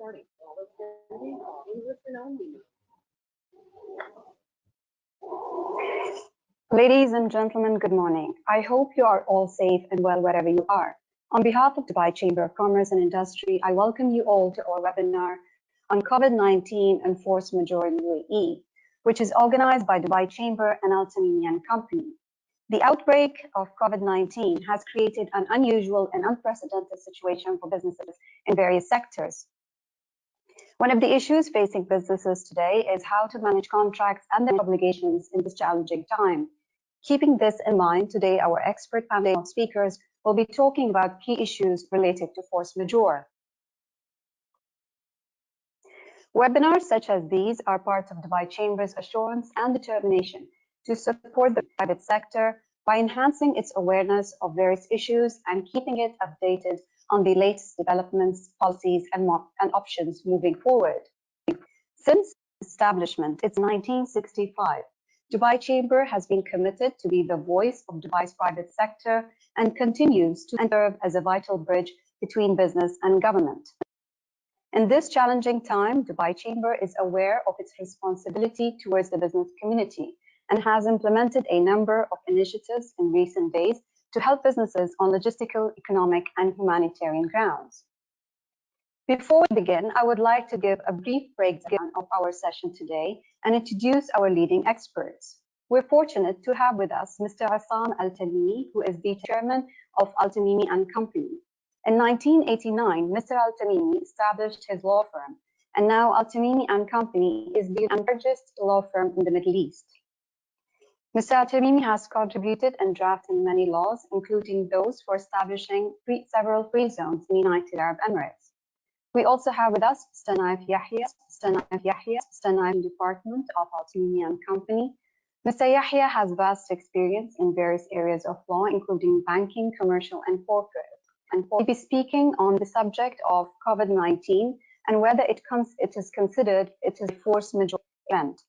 starting. Listen only. Ladies and gentlemen, good morning. I hope you are all safe and well wherever you are. On behalf of Dubai Chamber of Commerce and Industry, I welcome you all to our webinar on COVID-19 and force majeure in UAE, which is organized by Dubai Chamber and Al-Tamimi and Company. The outbreak of COVID-19 has created an unusual and unprecedented situation for businesses in various sectors. One of the issues facing businesses today is how to manage contracts and their obligations in this challenging time. Keeping this in mind, today our expert panel of speakers will be talking about key issues related to force majeure. Webinars such as these are part of Dubai Chamber's assurance and determination to support the private sector by enhancing its awareness of various issues and keeping it updated on the latest developments, policies, and options moving forward. Since establishment, it's 1965, Dubai Chamber has been committed to be the voice of Dubai's private sector and continues to serve as a vital bridge between business and government. In this challenging time, Dubai Chamber is aware of its responsibility towards the business community and has implemented a number of initiatives in recent days to help businesses on logistical, economic, and humanitarian grounds. Before we begin, I would like to give a brief breakdown of our session today and introduce our leading experts. We're fortunate to have with us Mr. Assam Al-Tamimi, who is the chairman of Al-Tamimi and Company. In 1989, Mr. Al-Tamimi established his law firm, and now Al-Tamimi and Company is the largest law firm in the Middle East. Mr. Al-Tamimi has contributed and drafted many laws, including those for establishing several free zones in the United Arab Emirates. We also have with us Mr. Naif Yahya, Department of Al-Tamimi and Company. Mr. Yahya has vast experience in various areas of law, including banking, commercial, and corporate. And we'll be speaking on the subject of COVID-19 and whether it is considered a force majeure event.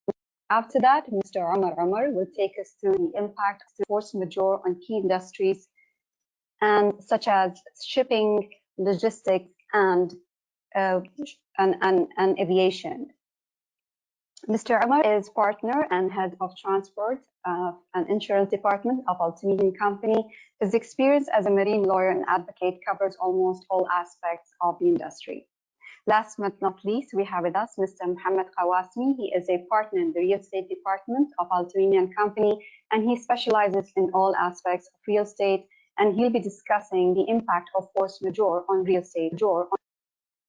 After that, Mr. Omar will take us through the impact of force majeure on key industries and such as shipping, logistics, and aviation. Mr. Omar is partner and head of transport and insurance department of Al-Tamimi Company. His experience as a marine lawyer and advocate covers almost all aspects of the industry. Last but not least, we have with us Mr. Mohammed Qawasmi. He is a partner in the real estate department of Al-Tamimi and Company, and he specializes in all aspects of real estate, and he'll be discussing the impact of force majeure on real estate.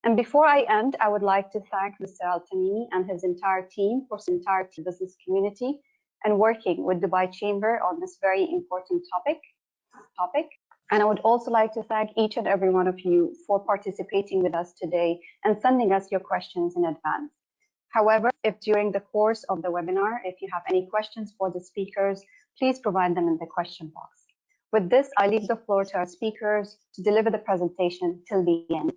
And before I end, I would like to thank Mr. Al-Tamimi and his entire team for the entire business community and working with Dubai Chamber on this very important topic. And I would also like to thank each and every one of you for participating with us today and sending us your questions in advance. However, if during the course of the webinar, if you have any questions for the speakers, please provide them in the question box. With this, I leave the floor to our speakers to deliver the presentation till the end.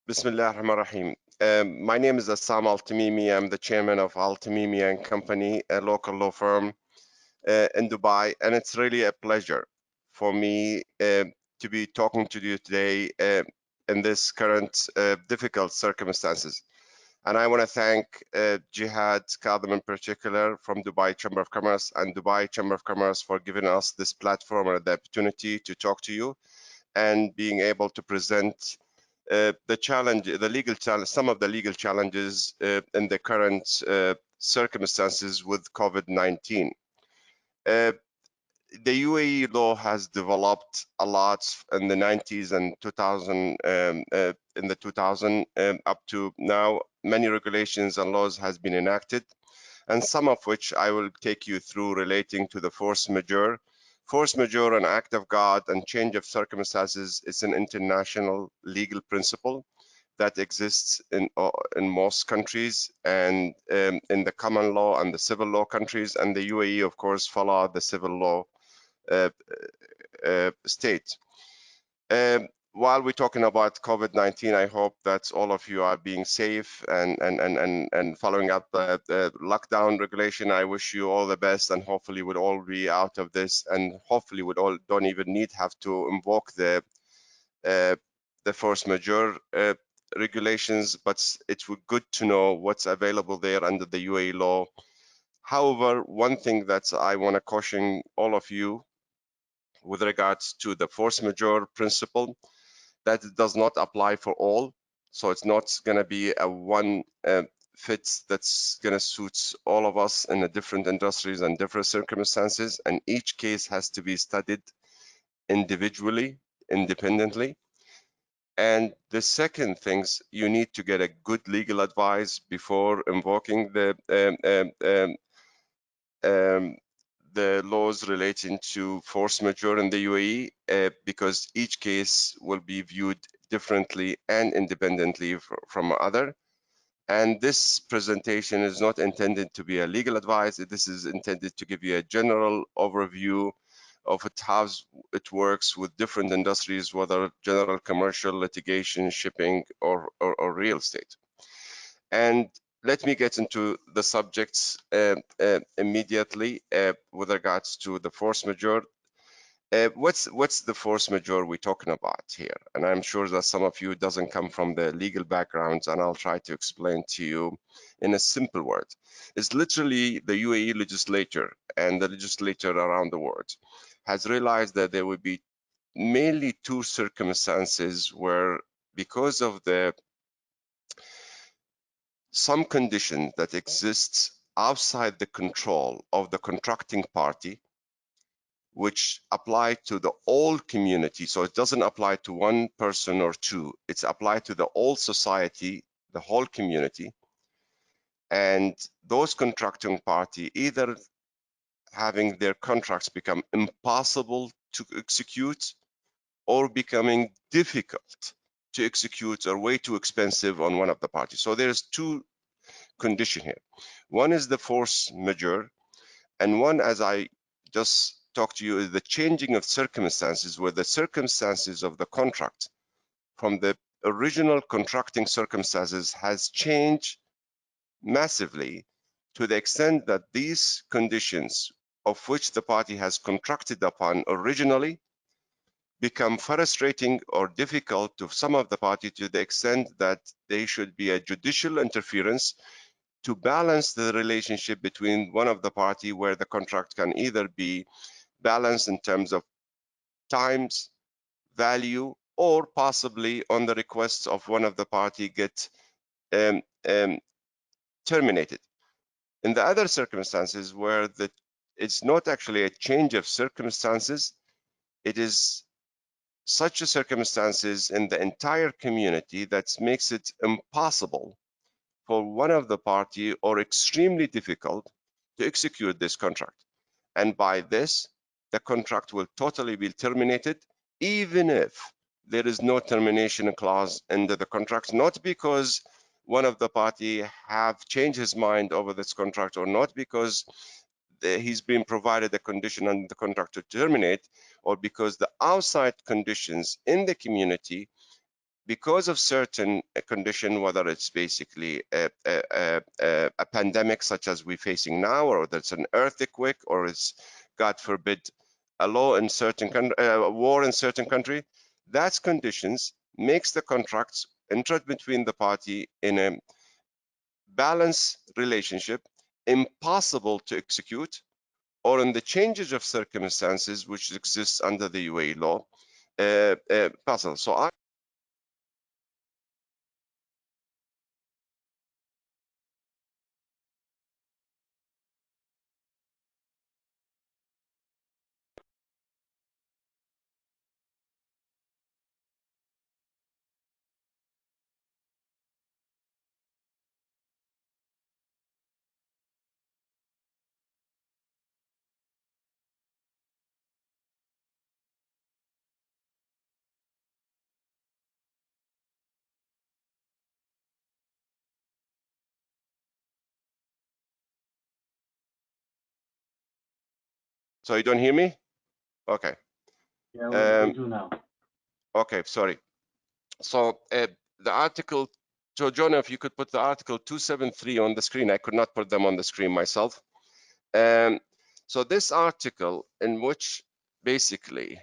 Bismillah ar-Rahman ar-Rahim. My name is Assam Al-Tamimi. I'm the chairman of Al-Tamimi and Company, a local law firm in Dubai, and it's really a pleasure for me to be talking to you today in this current difficult circumstances. And I want to thank Jihad Kadhim in particular from Dubai Chamber of Commerce and Dubai Chamber of Commerce for giving us this platform and the opportunity to talk to you and being able to present the challenge, the legal challenge, some of the legal challenges in the current circumstances with COVID-19. The UAE law has developed a lot in the 90s and 2000, in the 2000 up to now. Many regulations and laws has been enacted, and some of which I will take you through relating to the force majeure. Force majeure, an act of God and change of circumstances, is an international legal principle that exists in most countries and in the common law and the civil law countries, and the UAE, of course, follow the civil law state. while we're talking about COVID-19, I hope that all of you are being safe and following up the lockdown regulation. I wish you all the best, and hopefully we'll all be out of this, and hopefully we all don't even have to invoke the force majeure regulations, but it's good to know what's available there under the UAE law. However, one thing that I want to caution all of you with regards to the force majeure principle, that it does not apply for all. So it's not going to be a one fit that's going to suit all of us in the different industries and different circumstances. And each case has to be studied individually, independently. And the second things, you need to get a good legal advice before invoking the laws relating to force majeure in the UAE, because each case will be viewed differently and independently from other. And this presentation is not intended to be a legal advice. This is intended to give you a general overview of how it works with different industries, whether general commercial, litigation, shipping, or real estate. And let me get into the subjects immediately with regards to the force majeure. What's the force majeure we're talking about here? And I'm sure that some of you doesn't come from the legal backgrounds, and I'll try to explain to you in a simple word. It's literally the UAE legislature and the legislature around the world has realized that there would be mainly two circumstances where, because of some condition that exists outside the control of the contracting party, which apply to the whole community. So it doesn't apply to one person or two. It's applied to the whole society, the whole community. And those contracting party either having their contracts become impossible to execute or becoming difficult to execute or way too expensive on one of the parties. So there's two conditions here. One is the force majeure, and one, as I just talked to you, is the changing of circumstances, where the circumstances of the contract from the original contracting circumstances has changed massively to the extent that these conditions of which the party has contracted upon originally become frustrating or difficult to some of the party, to the extent that they should be a judicial interference to balance the relationship between one of the party, where the contract can either be balanced in terms of times, value, or possibly on the requests of one of the party get um, um, terminated. In the other circumstances where it's not actually a change of circumstances, it is such a circumstances in the entire community that makes it impossible for one of the party or extremely difficult to execute this contract. And by this, the contract will totally be terminated, even if there is no termination clause under the contract, not because one of the party have changed his mind over this contract, or not because he's been provided a condition under the contract to terminate, or because the outside conditions in the community, because of certain condition, whether it's basically a pandemic such as we're facing now, or that's an earthquake, or it's, God forbid, a law in certain war in certain country, that's conditions makes the contracts entered between the party in a balanced relationship impossible to execute, or in the changes of circumstances which exists under the UAE law possible. So you don't hear me? Okay. Yeah, we do now. Okay, sorry. So the article, so Jonah, if you could put the article 273 on the screen. I could not put them on the screen myself. So this article, in which basically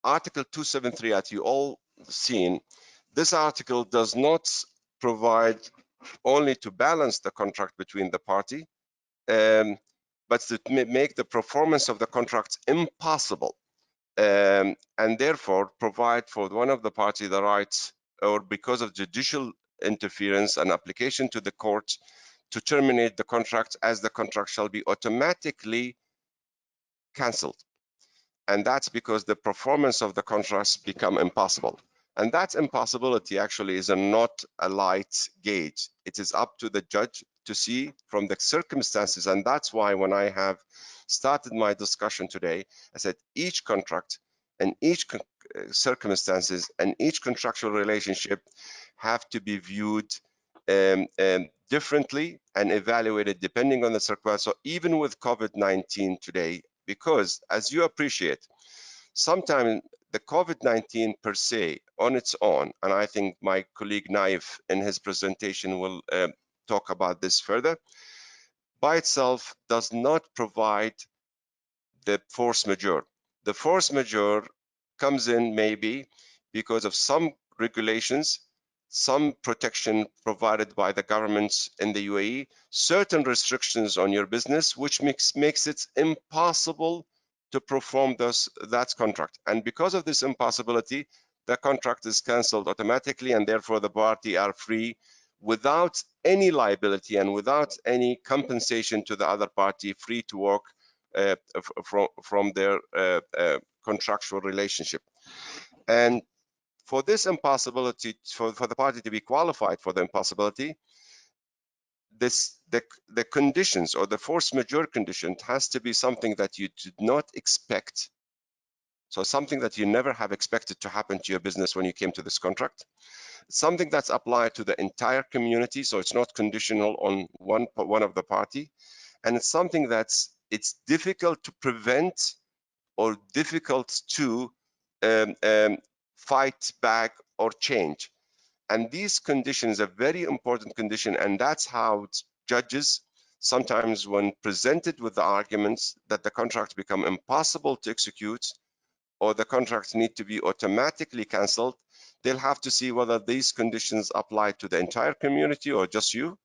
Article 273, as you all seen, this article does not provide only to balance the contract between the party, but to make the performance of the contract impossible, and therefore provide for one of the party the rights, or because of judicial interference and application to the court, to terminate the contract, as the contract shall be automatically cancelled. And that's because the performance of the contracts become impossible. And that impossibility actually is not a light gauge. It is up to the judge to see from the circumstances. And that's why when I have started my discussion today, I said each contract and each circumstances and each contractual relationship have to be viewed differently and evaluated depending on the circumstances. So even with COVID-19 today, because as you appreciate, sometimes the COVID-19 per se on its own, and I think my colleague Naif in his presentation will talk about this further, by itself does not provide the force majeure. The force majeure comes in maybe because of some regulations, some protection provided by the governments in the UAE, certain restrictions on your business, which makes it impossible to perform that contract. And because of this impossibility, the contract is cancelled automatically, and therefore the party are free without any liability and without any compensation to the other party, free to walk from their contractual relationship. And for this impossibility, for the party to be qualified for the impossibility, the conditions or the force majeure condition has to be something that you did not expect. So something that you never have expected to happen to your business when you came to this contract. Something that's applied to the entire community, so it's not conditional on one of the party. And it's something it's difficult to prevent or difficult to fight back or change. And these conditions are very important condition, and that's how judges sometimes, when presented with the arguments that the contract become impossible to execute or the contracts need to be automatically cancelled, they'll have to see whether these conditions apply to the entire community or just you.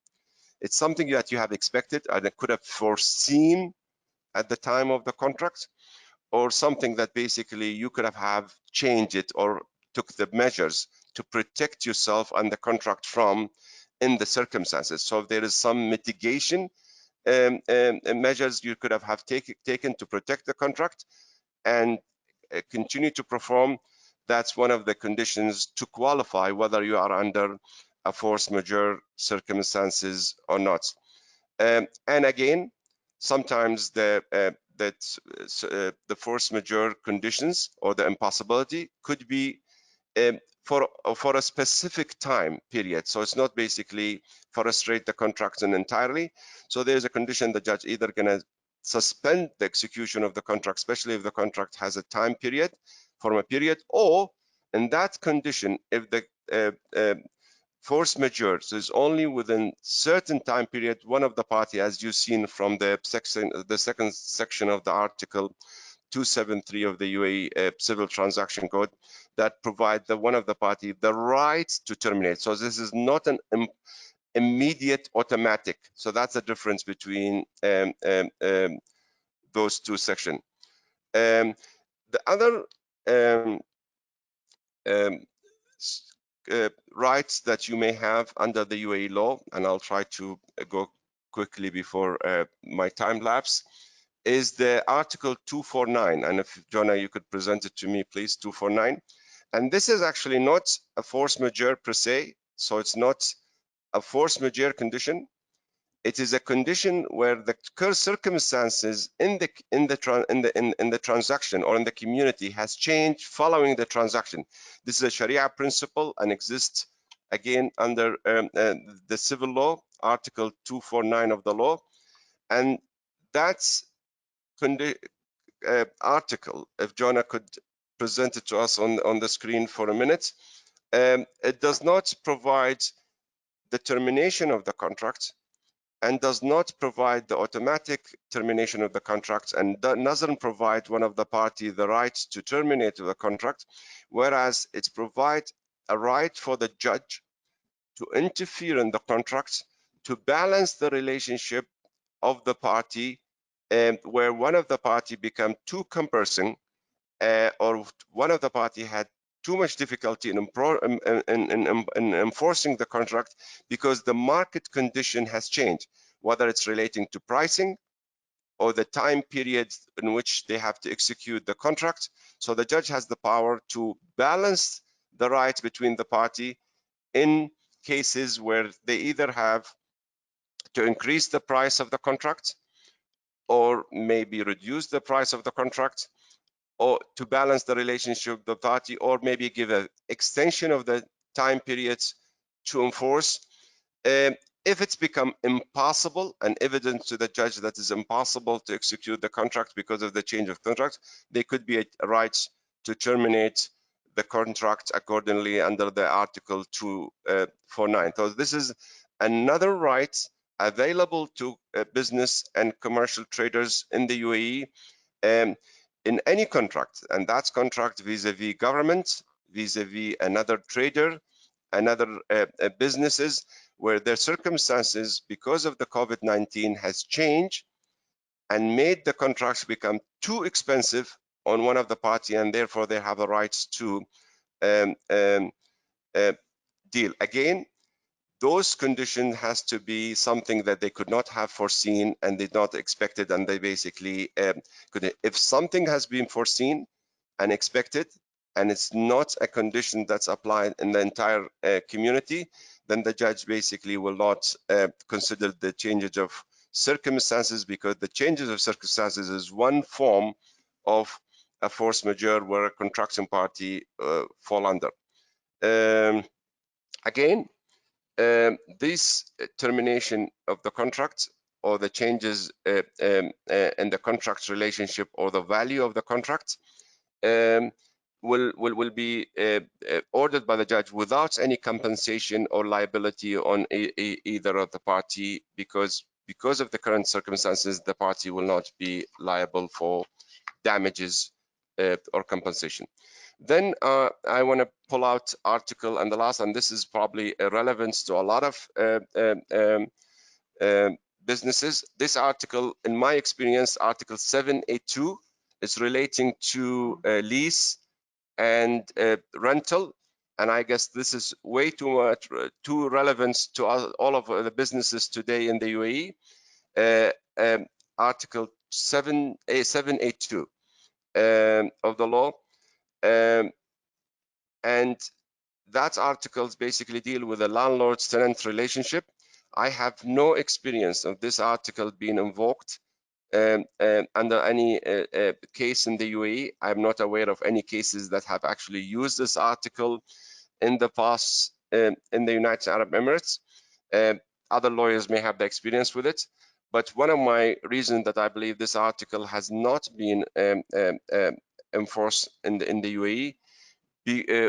It's something that you have expected and could have foreseen at the time of the contract, or something that basically you could have changed it or took the measures to protect yourself and the contract from in the circumstances. So if there is some mitigation measures you could have taken to protect the contract and continue to perform, that's one of the conditions to qualify whether you are under a force majeure circumstances or not. And again, sometimes the force majeure conditions or the impossibility could be for a specific time period. So it's not basically frustrate the contract entirely. So there's a condition the judge either gonna suspend the execution of the contract, especially if the contract has a time period, from a period, or in that condition, if the force majeure is only within certain time period, one of the party, as you've seen from the second section of the article 273 of the UAE Civil Transaction Code, that provide one of the party the right to terminate. So this is not an immediate automatic. So that's the difference between those two sections. The other rights that you may have under the UAE law, and I'll try to go quickly before my time lapse, is the Article 249. And if, Jonah, you could present it to me, please, 249. And this is actually not a force majeure per se, so it's not a force majeure condition. It is a condition where the circumstances in the transaction or in the community has changed following the transaction. This is a Sharia principle and exists again under the civil law, Article 249 of the law, and that's article, if Jonah could present it to us on the screen for a minute, it does not provide the termination of the contract and does not provide the automatic termination of the contract, and doesn't provide one of the party the right to terminate the contract, whereas it provides a right for the judge to interfere in the contract to balance the relationship of the party, where one of the party become too cumbersome, or one of the party had too much difficulty in enforcing the contract because the market condition has changed, whether it's relating to pricing or the time period in which they have to execute the contract. So the judge has the power to balance the rights between the party in cases where they either have to increase the price of the contract or maybe reduce the price of the contract, or to balance the relationship of the party, or maybe give an extension of the time periods to enforce. If it's become impossible and evident to the judge that it's impossible to execute the contract because of the change of contract, they could be a right to terminate the contract accordingly under the Article 249. So this is another right available to business and commercial traders in the UAE. In any contract, and that's contract vis-a-vis government, vis-a-vis another trader, another businesses, where their circumstances because of the COVID-19 has changed and made the contracts become too expensive on one of the party, and therefore they have the rights to deal. Again, those conditions has to be something that they could not have foreseen and did not expected, and they basically could. If something has been foreseen and expected, and it's not a condition that's applied in the entire community, then the judge basically will not consider the changes of circumstances, because the changes of circumstances is one form of a force majeure where a contracting party fall under. Again, this termination of the contract or the changes in the contract relationship or the value of the contract will be ordered by the judge without any compensation or liability on either of the party, because of the current circumstances, the party will not be liable for damages or compensation. Then I want to pull out article, and the last, and this is probably relevant to a lot of businesses. This article, in my experience, Article 782, is relating to lease and rental, and I guess this is way too relevant to all of the businesses today in the UAE. Article 782 of the law, and that articles basically deal with the landlord-tenant relationship. I have no experience of this article being invoked under any case in the UAE. I'm not aware of any cases that have actually used this article in the past in the United Arab Emirates. Other lawyers may have the experience with it, but one of my reasons that I believe this article has not been enforced in the UAE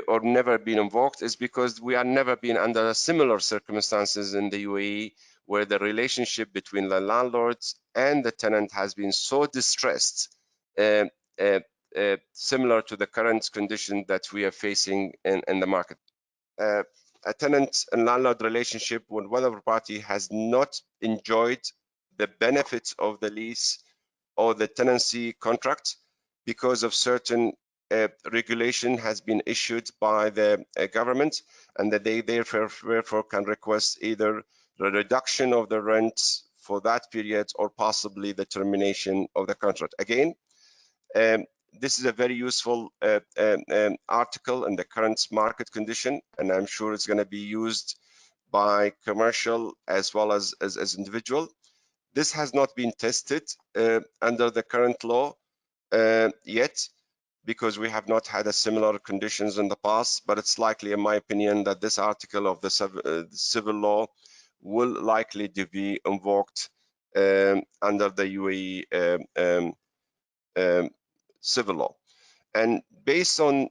or never been invoked is because we are never been under similar circumstances in the UAE where the relationship between the landlords and the tenant has been so distressed, similar to the current condition that we are facing in the market. A tenant and landlord relationship when one of the party has not enjoyed the benefits of the lease or the tenancy contract because of certain regulation has been issued by the government, and that they therefore can request either the reduction of the rent for that period or possibly the termination of the contract. Again, this is a very useful article in the current market condition, and I'm sure it's going to be used by commercial as well as individual. This has not been tested under the current law yet, because we have not had a similar conditions in the past, but it's likely, in my opinion, that this article of the civil law will likely to be invoked under the UAE civil law. And based on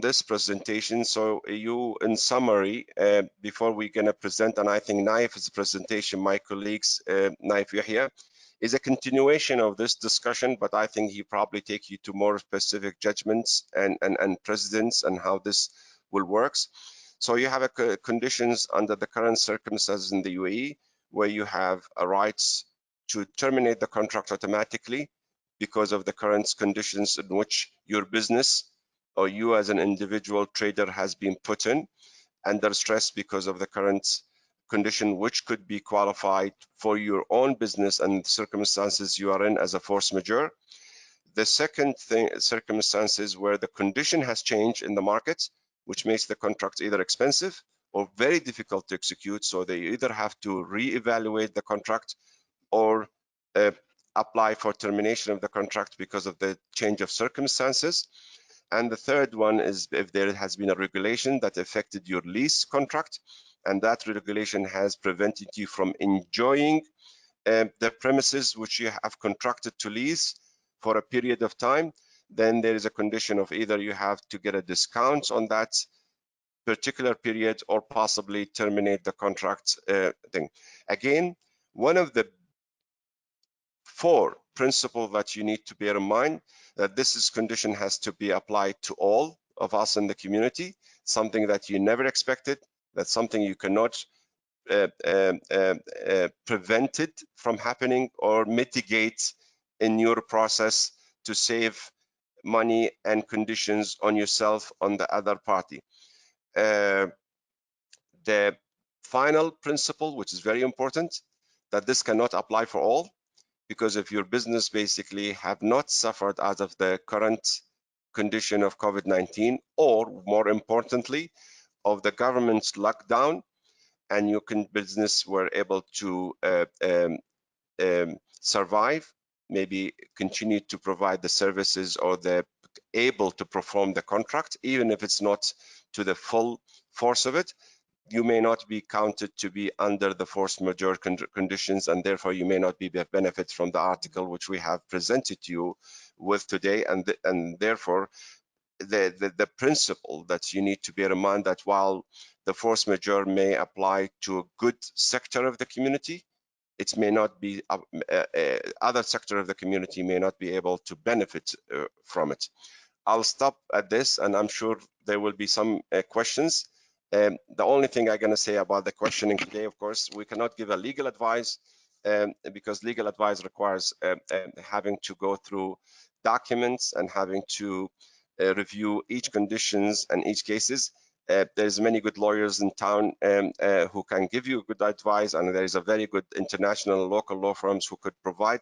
this presentation, so you, in summary, before we're going to present, and I think Naif's presentation, my colleagues, Naif Yahya, is a continuation of this discussion, but I think he probably take you to more specific judgments and precedents and how this will work. So you have conditions under the current circumstances in the UAE, where you have a rights to terminate the contract automatically because of the current conditions in which your business or you as an individual trader has been put in under stress because of the current condition, which could be qualified for your own business and circumstances you are in as a force majeure. The second thing, circumstances where the condition has changed in the market, which makes the contract either expensive or very difficult to execute. So they either have to reevaluate the contract or apply for termination of the contract because of the change of circumstances. And the third one is if there has been a regulation that affected your lease contract, and that regulation has prevented you from enjoying the premises which you have contracted to lease for a period of time, then there is a condition of either you have to get a discount on that particular period or possibly terminate the contract thing. Again, one of the 4 principles that you need to bear in mind, that this condition has to be applied to all of us in the community, something that you never expected, that's something you cannot prevent it from happening or mitigate in your process to save money and conditions on yourself, on the other party. The final principle, which is very important, that this cannot apply for all, because if your business basically have not suffered out of the current condition of COVID-19, or more importantly, of the government's lockdown, and your business were able to survive, maybe continue to provide the services, or they're able to perform the contract, even if it's not to the full force of it, you may not be counted to be under the force majeure conditions, and therefore you may not be benefit from the article which we have presented to you with today. And therefore the principle that you need to bear in mind, that while the force majeure may apply to a good sector of the community, it may not be other sector of the community may not be able to benefit from it. I'll stop at this, and I'm sure there will be some questions. The only thing I'm going to say about the questioning today, of course, we cannot give a legal advice because legal advice requires having to go through documents and having to review each conditions and each cases. There's many good lawyers in town who can give you good advice, and there is a very good international local law firms who could provide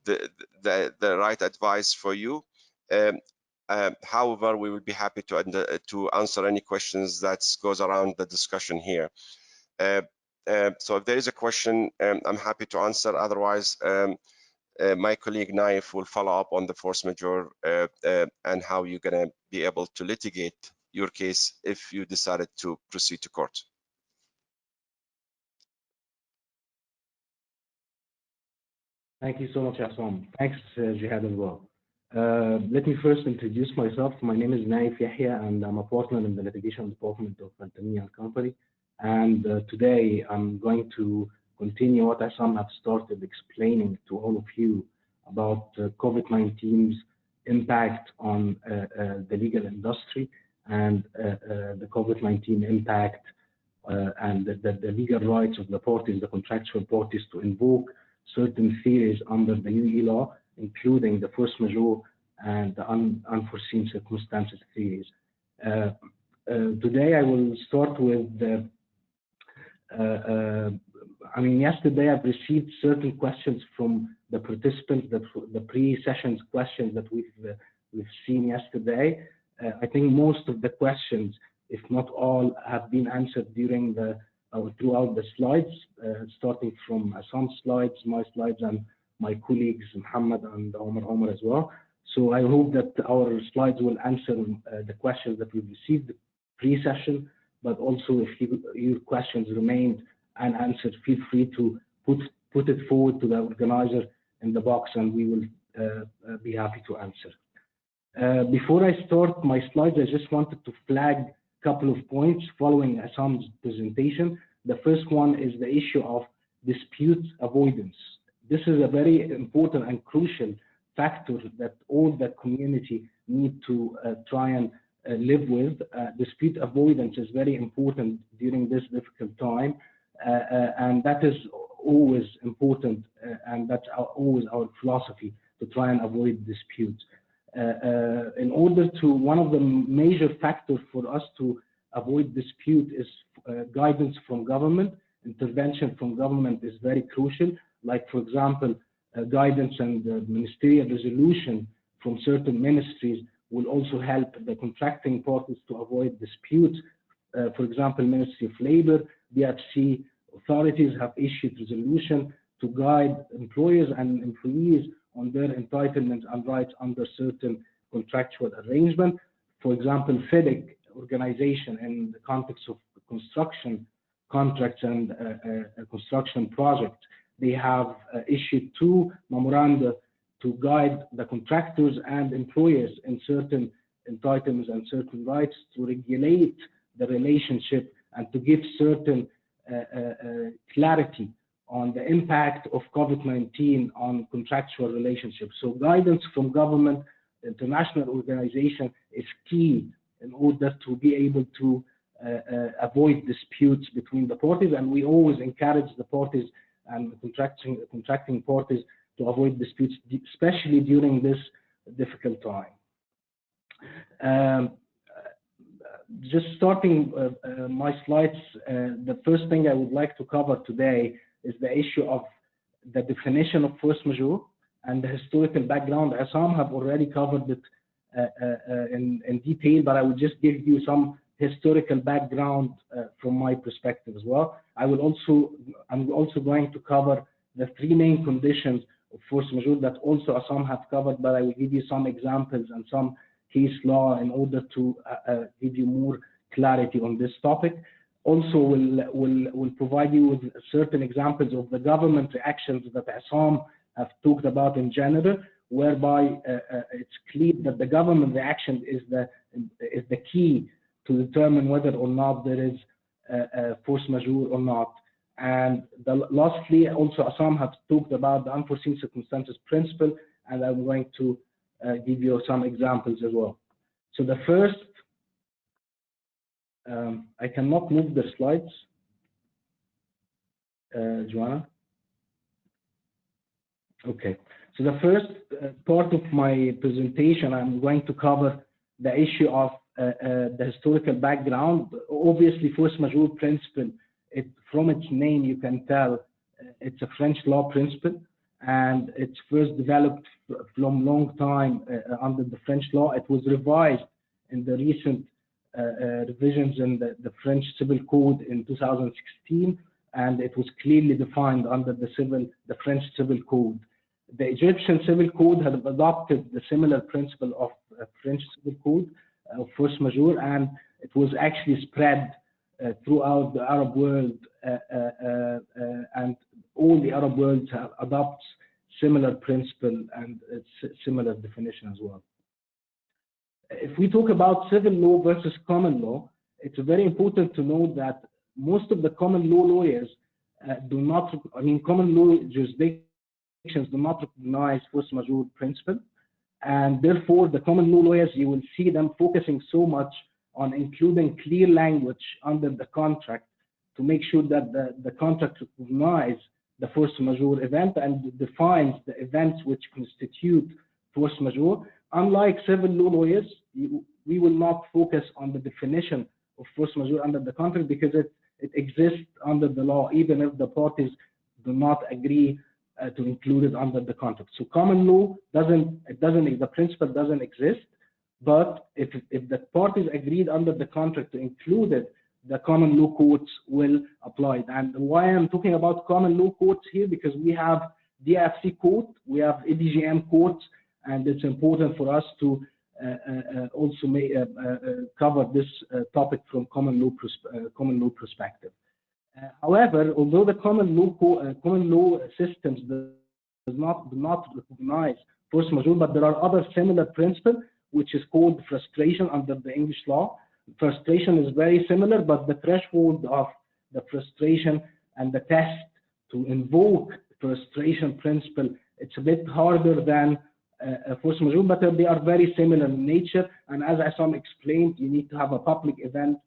the right advice for you. However, we would be happy to answer any questions that goes around the discussion here. So if there is a question, I'm happy to answer. Otherwise, my colleague Naif will follow up on the force majeure and how you're going to be able to litigate your case if you decided to proceed to court. Thank you so much, Assam. Thanks, Jihad, as well. Let me first introduce myself. My name is Naif Yahya, and I'm a partner in the litigation department of Unforeseen company. And today I'm going to continue what Assam have started explaining to all of you about COVID-19's impact on the legal industry, and the COVID-19 impact and the legal rights of the parties, the contractual parties, to invoke certain theories under the UAE law, including the force majeure and the unforeseen circumstances theories. Today I will start with yesterday I've received certain questions from the participants, the pre-sessions questions that we've seen yesterday. I think most of the questions, if not all, have been answered during throughout the slides, starting from Assam's slides, my slides, and my colleagues Muhammad and Omar as well. So I hope that our slides will answer the questions that we've received pre-session, but also if your questions remained unanswered, feel free to put it forward to the organizer in the box, and we will be happy to answer. Before I start my slides, I just wanted to flag a couple of points following Assam's presentation. The first one is the issue of dispute avoidance. This is a very important and crucial factor that all the community need to try and live with. Dispute avoidance is very important during this difficult time, and that is always important, and that's always our philosophy, to try and avoid disputes. In order to, one of the major factors for us to avoid dispute is guidance from government. Intervention from government is very crucial. Like, for example, guidance and ministerial resolution from certain ministries will also help the contracting parties to avoid disputes. For example, Ministry of Labor, DFC authorities have issued resolution to guide employers and employees on their entitlements and rights under certain contractual arrangement. For example, FEDEC organization, in the context of construction contracts and construction projects, they have issued 2 memoranda to guide the contractors and employers in certain entitlements and certain rights, to regulate the relationship and to give certain clarity on the impact of COVID-19 on contractual relationships. So guidance from government, international organization is key in order to be able to avoid disputes between the parties, and we always encourage the parties and contracting parties to avoid disputes, especially during this difficult time. Just starting my slides, the first thing I would like to cover today is the issue of the definition of force majeure and the historical background. Assam have already covered it in detail, but I will just give you some historical background from my perspective as well. I'm also going to cover the 3 main conditions of force majeure that also Assam have covered, but I will give you some examples and some case law in order to give you more clarity on this topic. Also, will provide you with certain examples of the government reactions that Assam have talked about in general, whereby it's clear that the government reaction is the key to determine whether or not there is force majeure or not. And lastly, also Assam have talked about the unforeseen circumstances principle, and I'm going to give you some examples as well. So the first, I cannot move the slides, Joanna. Okay, so the first part of my presentation, I'm going to cover the issue of the historical background. Obviously, force majeure principle, from its name you can tell it's a French law principle, and it's first developed from long time under the French law. It was revised in the recent revisions in the French Civil Code in 2016, and it was clearly defined under the French Civil Code. The Egyptian Civil Code had adopted the similar principle of French Civil Code of force majeure, and it was actually spread throughout the Arab world, and all the Arab world adopts similar principle and similar definition as well. If we talk about civil law versus common law, it's very important to note that most of the common law lawyers common law jurisdictions do not recognize force majeure principle, and therefore the common law lawyers, you will see them focusing so much on including clear language under the contract to make sure that the contract recognizes the force majeure event and defines the events which constitute force majeure. Unlike civil law lawyers, we will not focus on the definition of force majeure under the contract because it exists under the law, even if the parties do not agree to include it under the contract. So common law the principle doesn't exist, but if the parties agreed under the contract to include it, the common law courts will apply it. And why I'm talking about common law courts here, because we have DFC court, we have EDGM courts, and it's important for us to also cover this topic from common law perspective. However, although the common law systems do not recognize force majeure, but there are other similar principles, which is called frustration under the English law. Frustration is very similar, but the threshold of the frustration and the test to invoke frustration principle, it's a bit harder than force majeure, but they are very similar in nature. And as Assam explained, you need to have a public event,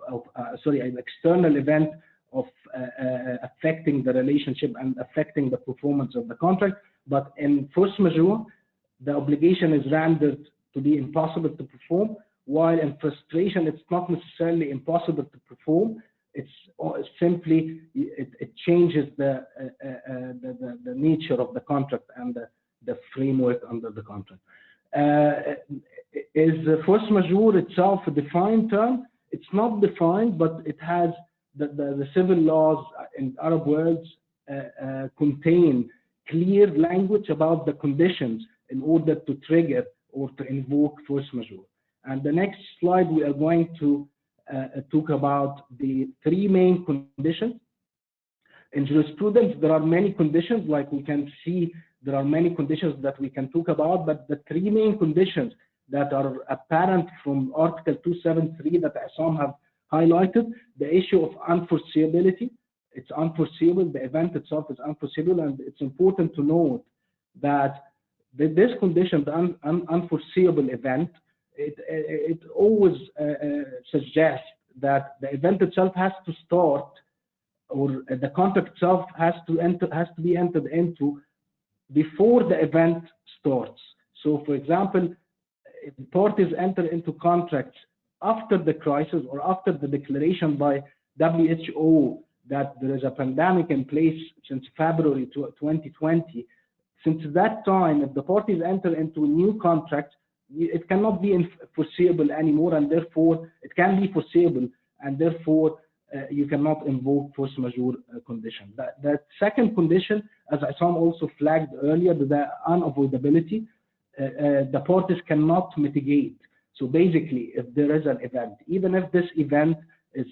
an external event of affecting the relationship and affecting the performance of the contract. But in force majeure, the obligation is rendered to be impossible to perform, while in frustration, it's not necessarily impossible to perform. It's simply, it changes the nature of the contract and the framework under the contract. Is force majeure itself a defined term? It's not defined, but it has the civil laws in Arab worlds contain clear language about the conditions in order to trigger or to invoke force majeure. And the next slide, we are going to talk about the three main conditions. In jurisprudence, there are many conditions, like we can see, there are many conditions that we can talk about, but the three main conditions that are apparent from Article 273 that Assam have highlighted, the issue of unforeseeability. It's unforeseeable, the event itself is unforeseeable, and it's important to note that this condition, the unforeseeable event, it always suggests that the event itself has to start, or the contract itself has to be entered into before the event starts. So, for example, if parties enter into contracts after the crisis or after the declaration by WHO that there is a pandemic in place since February 2020, since that time, if the parties enter into a new contract, it cannot be foreseeable anymore, and therefore it can be foreseeable, and therefore you cannot invoke force majeure condition. That second condition, as Assam also flagged earlier, the unavoidability, the parties cannot mitigate. So basically, if there is an event, even if this event is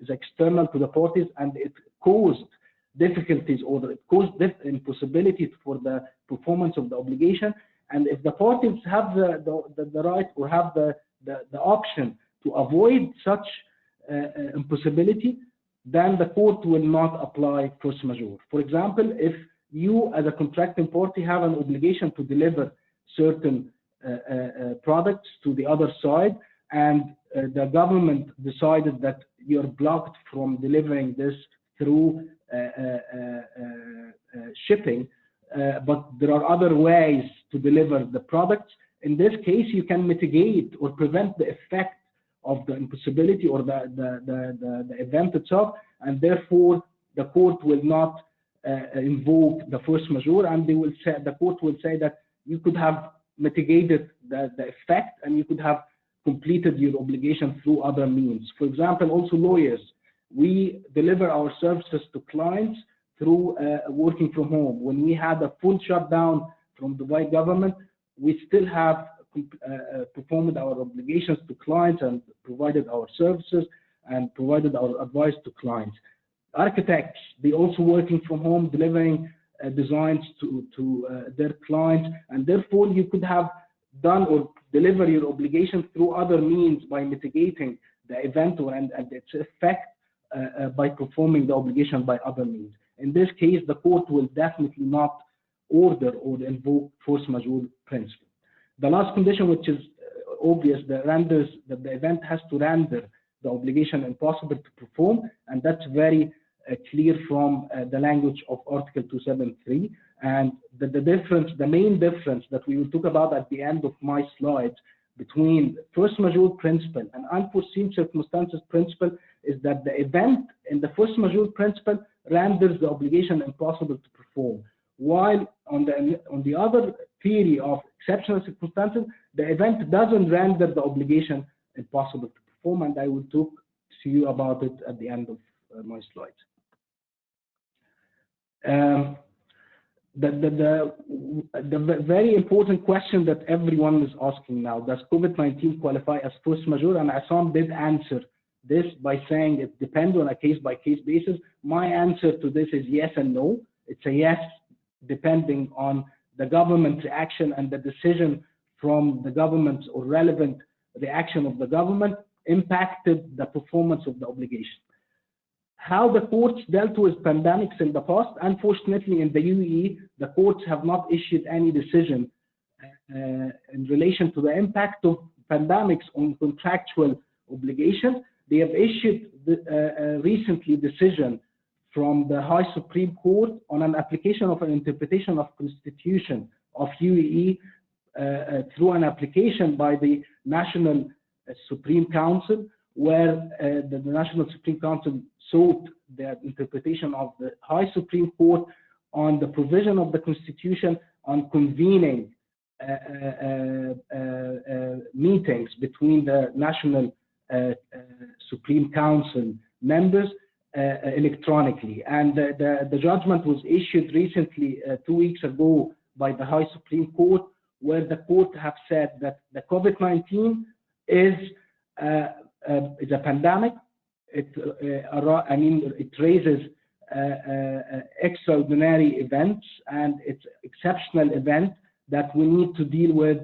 external to the parties and it caused difficulties or it caused impossibility for the performance of the obligation, and if the parties have the right or have the option to avoid such impossibility, then the court will not apply force majeure. For example, if you as a contracting party have an obligation to deliver certain products to the other side, and the government decided that you're blocked from delivering this through shipping, but there are other ways to deliver the products. In this case, you can mitigate or prevent the effect of the impossibility or the event itself, and therefore the court will not invoke the force majeure, and the court will say that you could have mitigated the effect and you could have completed your obligation through other means. For example, also lawyers, we deliver our services to clients through working from home. When we had a full shutdown from the Dubai government, we still have performed our obligations to clients and provided our services and provided our advice to clients. Architects, they also working from home, delivering designs to their clients, and therefore you could have done or deliver your obligations through other means by mitigating the event and its effect by performing the obligation by other means. In this case, the court will definitely not order or invoke force majeure principle. The last condition, which is obvious, that the event has to render the obligation impossible to perform, and that's very clear from the language of Article 273. And the main difference that we will talk about at the end of my slides between force majeure principle and unforeseen circumstances principle is that the event in the force majeure principle renders the obligation impossible to perform, while on the other theory of exceptional circumstances, the event doesn't render the obligation impossible to perform, and I will talk to you about it at the end of my slides. The very important question that everyone is asking now, does COVID-19 qualify as force majeure? And Assam did answer this by saying it depends on a case-by-case basis. My answer to this is yes and no. It's a yes, depending on the government reaction and the decision from the government or relevant reaction of the government impacted the performance of the obligation. How the courts dealt with pandemics in the past, unfortunately in the UAE, the courts have not issued any decision in relation to the impact of pandemics on contractual obligations. They have issued recently decision from the High Supreme Court on an application of an interpretation of Constitution of UAE through an application by the National Supreme Council, where the National Supreme Council sought the interpretation of the High Supreme Court on the provision of the Constitution on convening meetings between the National Supreme Council members electronically. And the judgment was issued recently, 2 weeks ago, by the High Supreme Court, where the court have said that the COVID-19 is a pandemic. It raises extraordinary events, and it's exceptional event that we need to deal with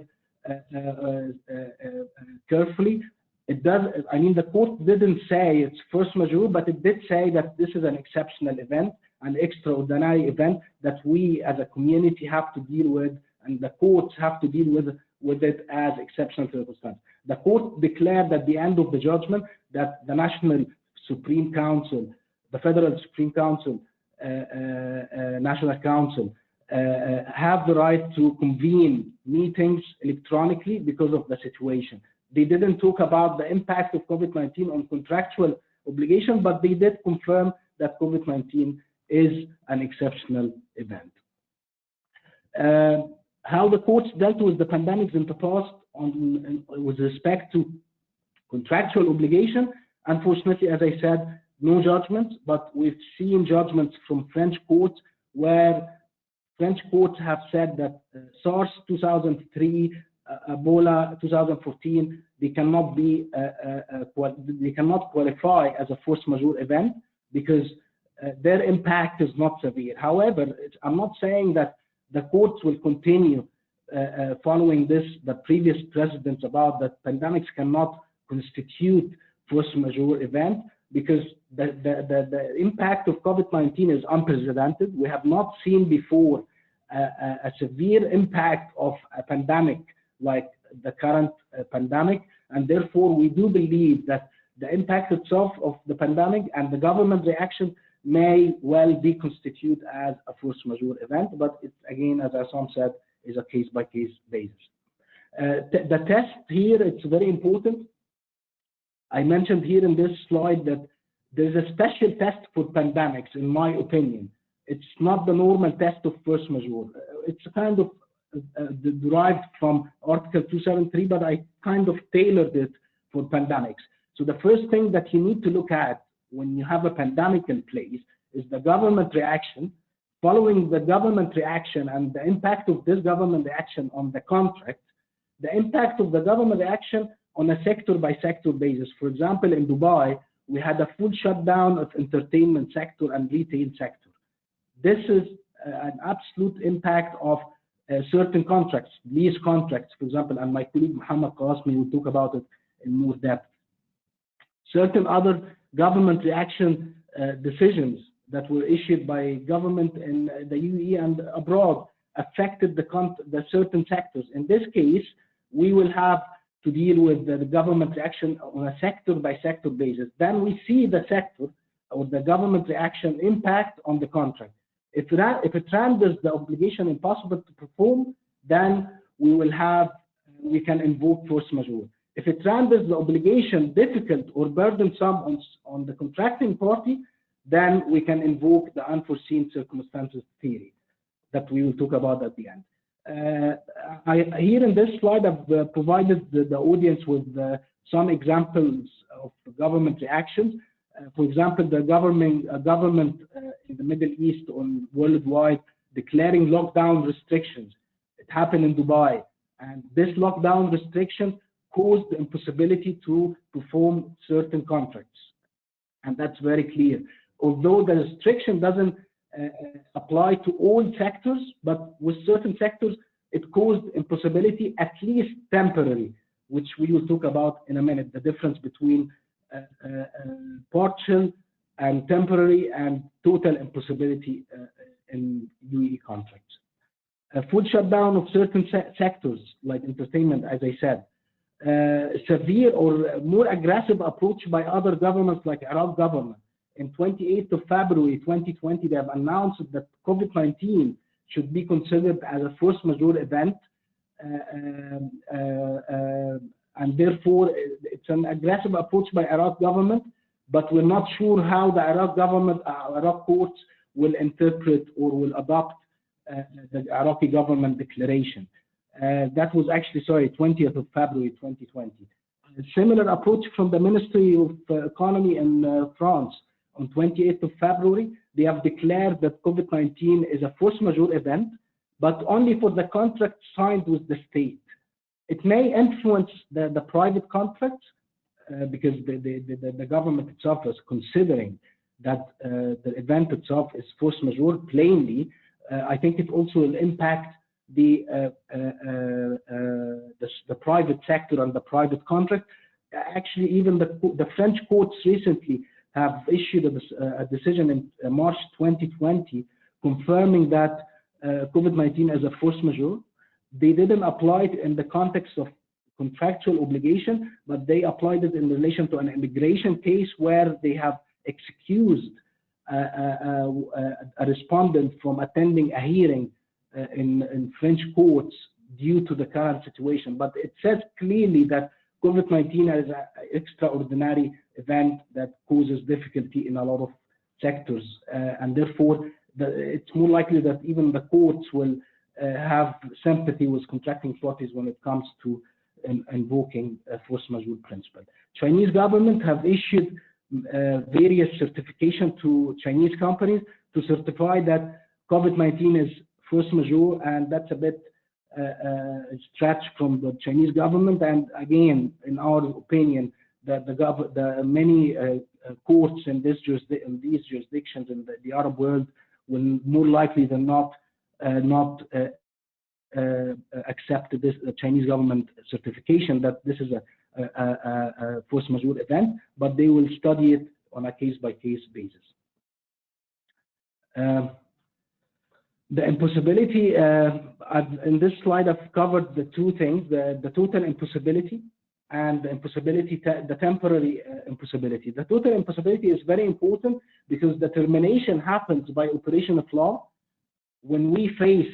carefully. It does. The court didn't say it's force majeure, but it did say that this is an exceptional event, an extraordinary event that we as a community have to deal with, and the courts have to deal with it as exceptional circumstance. The court declared at the end of the judgment that the National Supreme Council, the Federal Supreme Council, National Council, have the right to convene meetings electronically because of the situation. They didn't talk about the impact of COVID-19 on contractual obligation, but they did confirm that COVID-19 is an exceptional event. How the courts dealt with the pandemics in the past with respect to contractual obligation, unfortunately, as I said, no judgments, but we've seen judgments from French courts where French courts have said that SARS 2003, Ebola 2014, they cannot qualify as a force majeure event because their impact is not severe. However, I'm not saying that the courts will continue following the previous precedents about that pandemics cannot constitute force majeure event, because the impact of COVID-19 is unprecedented. We have not seen before a severe impact of a pandemic like the current pandemic, and therefore we do believe that the impact itself of the pandemic and the government reaction may well be constituted as a force majeure event, but it's, again, as Assam said, is a case-by-case basis. The test here, it's very important. I mentioned here in this slide that there's a special test for pandemics, in my opinion. It's not the normal test of force majeure. It's kind of derived from Article 273, but I kind of tailored it for pandemics. So the first thing that you need to look at when you have a pandemic in place is the government reaction. Following the government reaction and the impact of this government reaction on the contract, the impact of the government reaction on a sector-by-sector basis. For example, in Dubai, we had a full shutdown of entertainment sector and retail sector. This is an absolute impact of certain contracts, lease contracts, for example, and my colleague Muhammad Qasmi will talk about it in more depth. Certain other government reaction decisions that were issued by government in the UAE and abroad affected the certain sectors. In this case, we will have to deal with the government reaction on a sector-by-sector basis. Then we see the sector or the government reaction impact on the contract. If it renders the obligation impossible to perform, then we can invoke force majeure. If it renders the obligation difficult or burdensome on the contracting party, then we can invoke the unforeseen circumstances theory that we will talk about at the end. Here in this slide, I've provided the audience with some examples of government reactions. For example, the government in the Middle East or worldwide declaring lockdown restrictions. It happened in Dubai, and this lockdown restriction caused the impossibility to perform certain contracts, and that's very clear. Although the restriction doesn't apply to all sectors, but with certain sectors, it caused impossibility, at least temporary, which we will talk about in a minute, the difference between partial and temporary and total impossibility in UAE contracts. A full shutdown of certain sectors like entertainment, as I said, severe or more aggressive approach by other governments like Iraq government. In 28th of February 2020, they have announced that COVID-19 should be considered as a force majeure event, and therefore it's an aggressive approach by Iraq government, but we're not sure how the Iraq government, Iraq courts will interpret or will adopt the Iraqi government declaration. That was actually, 20th of February 2020. A similar approach from the Ministry of Economy in France. On 28th of February, they have declared that COVID-19 is a force majeure event, but only for the contract signed with the state. It may influence the private contracts because the government itself is considering that the event itself is force majeure plainly. I think it also will impact the private sector and the private contract. Actually, even the French courts recently have issued a decision in March 2020 confirming that COVID-19 is a force majeure. They didn't apply it in the context of contractual obligation, but they applied it in relation to an immigration case where they have excused a respondent from attending a hearing in French courts due to the current situation. But it says clearly that COVID-19 is an extraordinary event that causes difficulty in a lot of sectors, and therefore it's more likely that even the courts will have sympathy with contracting parties when it comes to invoking a force majeure principle. Chinese government have issued various certification to Chinese companies to certify that COVID-19 is force majeure, and that's a bit stretch from the Chinese government. And again, in our opinion, that the many courts in these jurisdictions in the Arab world will more likely than not accept this Chinese government certification that this is a force majeure event, but they will study it on a case-by-case basis. The impossibility, in this slide I've covered the two things, the total impossibility and the impossibility, the temporary impossibility. The total impossibility is very important because the termination happens by operation of law. When we face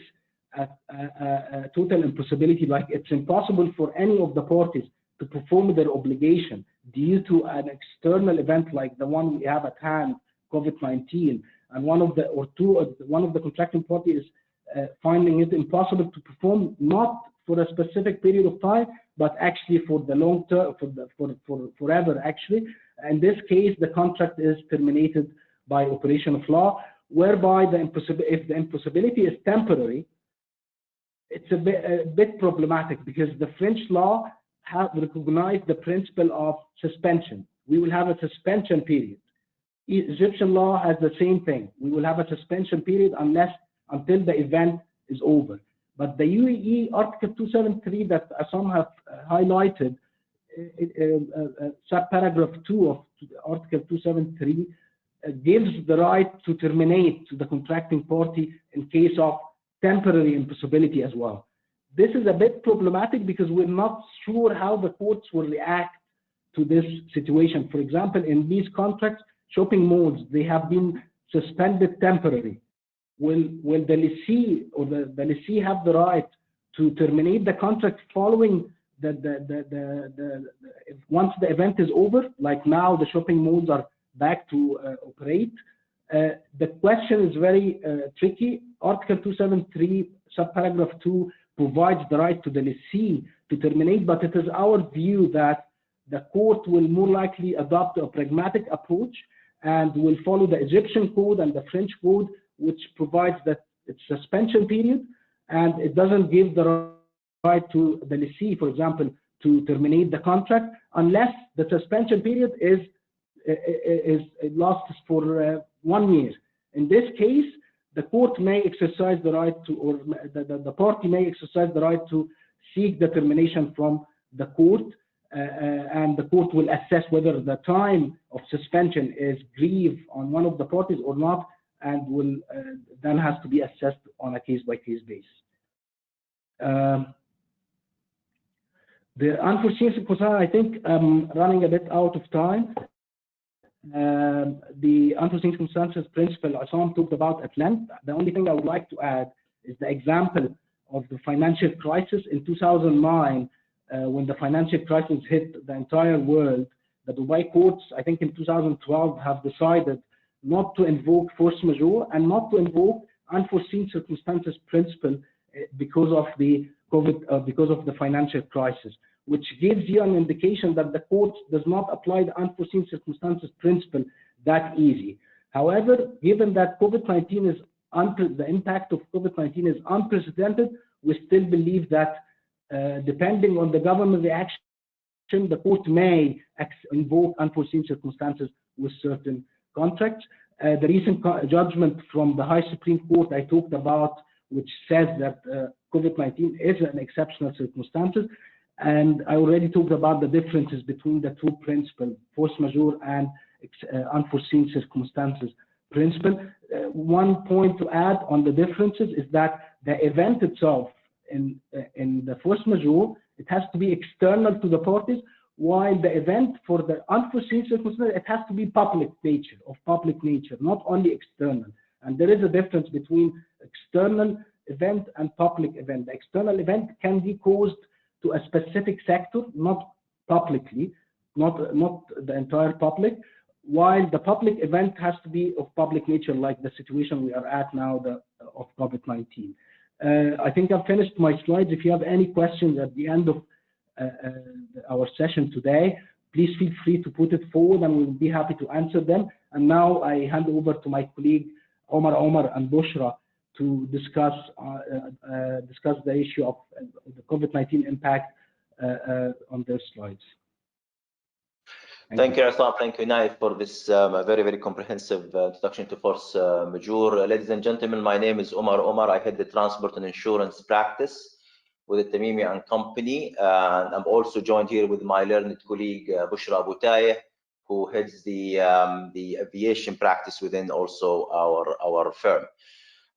a total impossibility, like it's impossible for any of the parties to perform their obligation due to an external event like the one we have at hand, COVID-19, and one of the contracting parties finding it impossible to perform, not for a specific period of time, but actually for the long term, for forever actually. In this case, the contract is terminated by operation of law, whereby if the impossibility is temporary, it's a bit problematic because the French law have recognized the principle of suspension. We will have a suspension period. Egyptian law has the same thing. We will have a suspension period until the event is over. But the UAE Article 273 that some have highlighted, subparagraph 2 of Article 273 gives the right to terminate to the contracting party in case of temporary impossibility as well. This is a bit problematic because we're not sure how the courts will react to this situation. For example, in these contracts, shopping malls, they have been suspended temporarily. Will the lessee or the lessee have the right to terminate the contract following once the event is over? Like now, the shopping malls are back to operate. The question is very tricky. Article 273, subparagraph 2, provides the right to the lessee to terminate, but it is our view that the court will more likely adopt a pragmatic approach and will follow the Egyptian code and the French code, which provides that it's suspension period, and it doesn't give the right to the lessee, for example, to terminate the contract unless the suspension period lasts for 1 year. In this case, the court may exercise the right to, or the party may exercise the right to seek determination from the court, and the court will assess whether the time of suspension is grieved on one of the parties or not, and will then has to be assessed on a case-by-case basis. The unforeseen circumstances, I think I'm running a bit out of time. The unforeseen circumstances principle Assam talked about at length. The only thing I would like to add is the example of the financial crisis in 2009, when the financial crisis hit the entire world. The Dubai courts, I think in 2012, have decided not to invoke force majeure and not to invoke unforeseen circumstances principle because of the COVID, because of the financial crisis, which gives you an indication that the court does not apply the unforeseen circumstances principle that easy. However, given that COVID-19 is the impact of COVID-19 is unprecedented, we still believe that depending on the government reaction, the court may invoke unforeseen circumstances with certain contracts. The recent judgment from the High Supreme Court I talked about, which says that COVID-19 is an exceptional circumstances, and I already talked about the differences between the two principles, force majeure and unforeseen circumstances principle. One point to add on the differences is that the event itself in the force majeure, it has to be external to the parties, while the event for the unforeseen circumstances, it has to be public nature, not only external. And there is a difference between external event and public event. The external event can be caused to a specific sector, not publicly, not the entire public, while the public event has to be of public nature, like the situation we are at now of COVID-19. I think I've finished my slides. If you have any questions at the end of our session today, please feel free to put it forward and we'll be happy to answer them. And now I hand over to my colleague Omar and Bushra to discuss the issue of the COVID-19 impact on their slides. Thank you, Assam. Thank you, Naif, for this very, very comprehensive introduction to force majeure. Ladies and gentlemen, my name is Omar. I head the transport and insurance practice with the Tamimi and Company. And I'm also joined here with my learned colleague, Bushra Boutayeh, who heads the aviation practice within also our firm.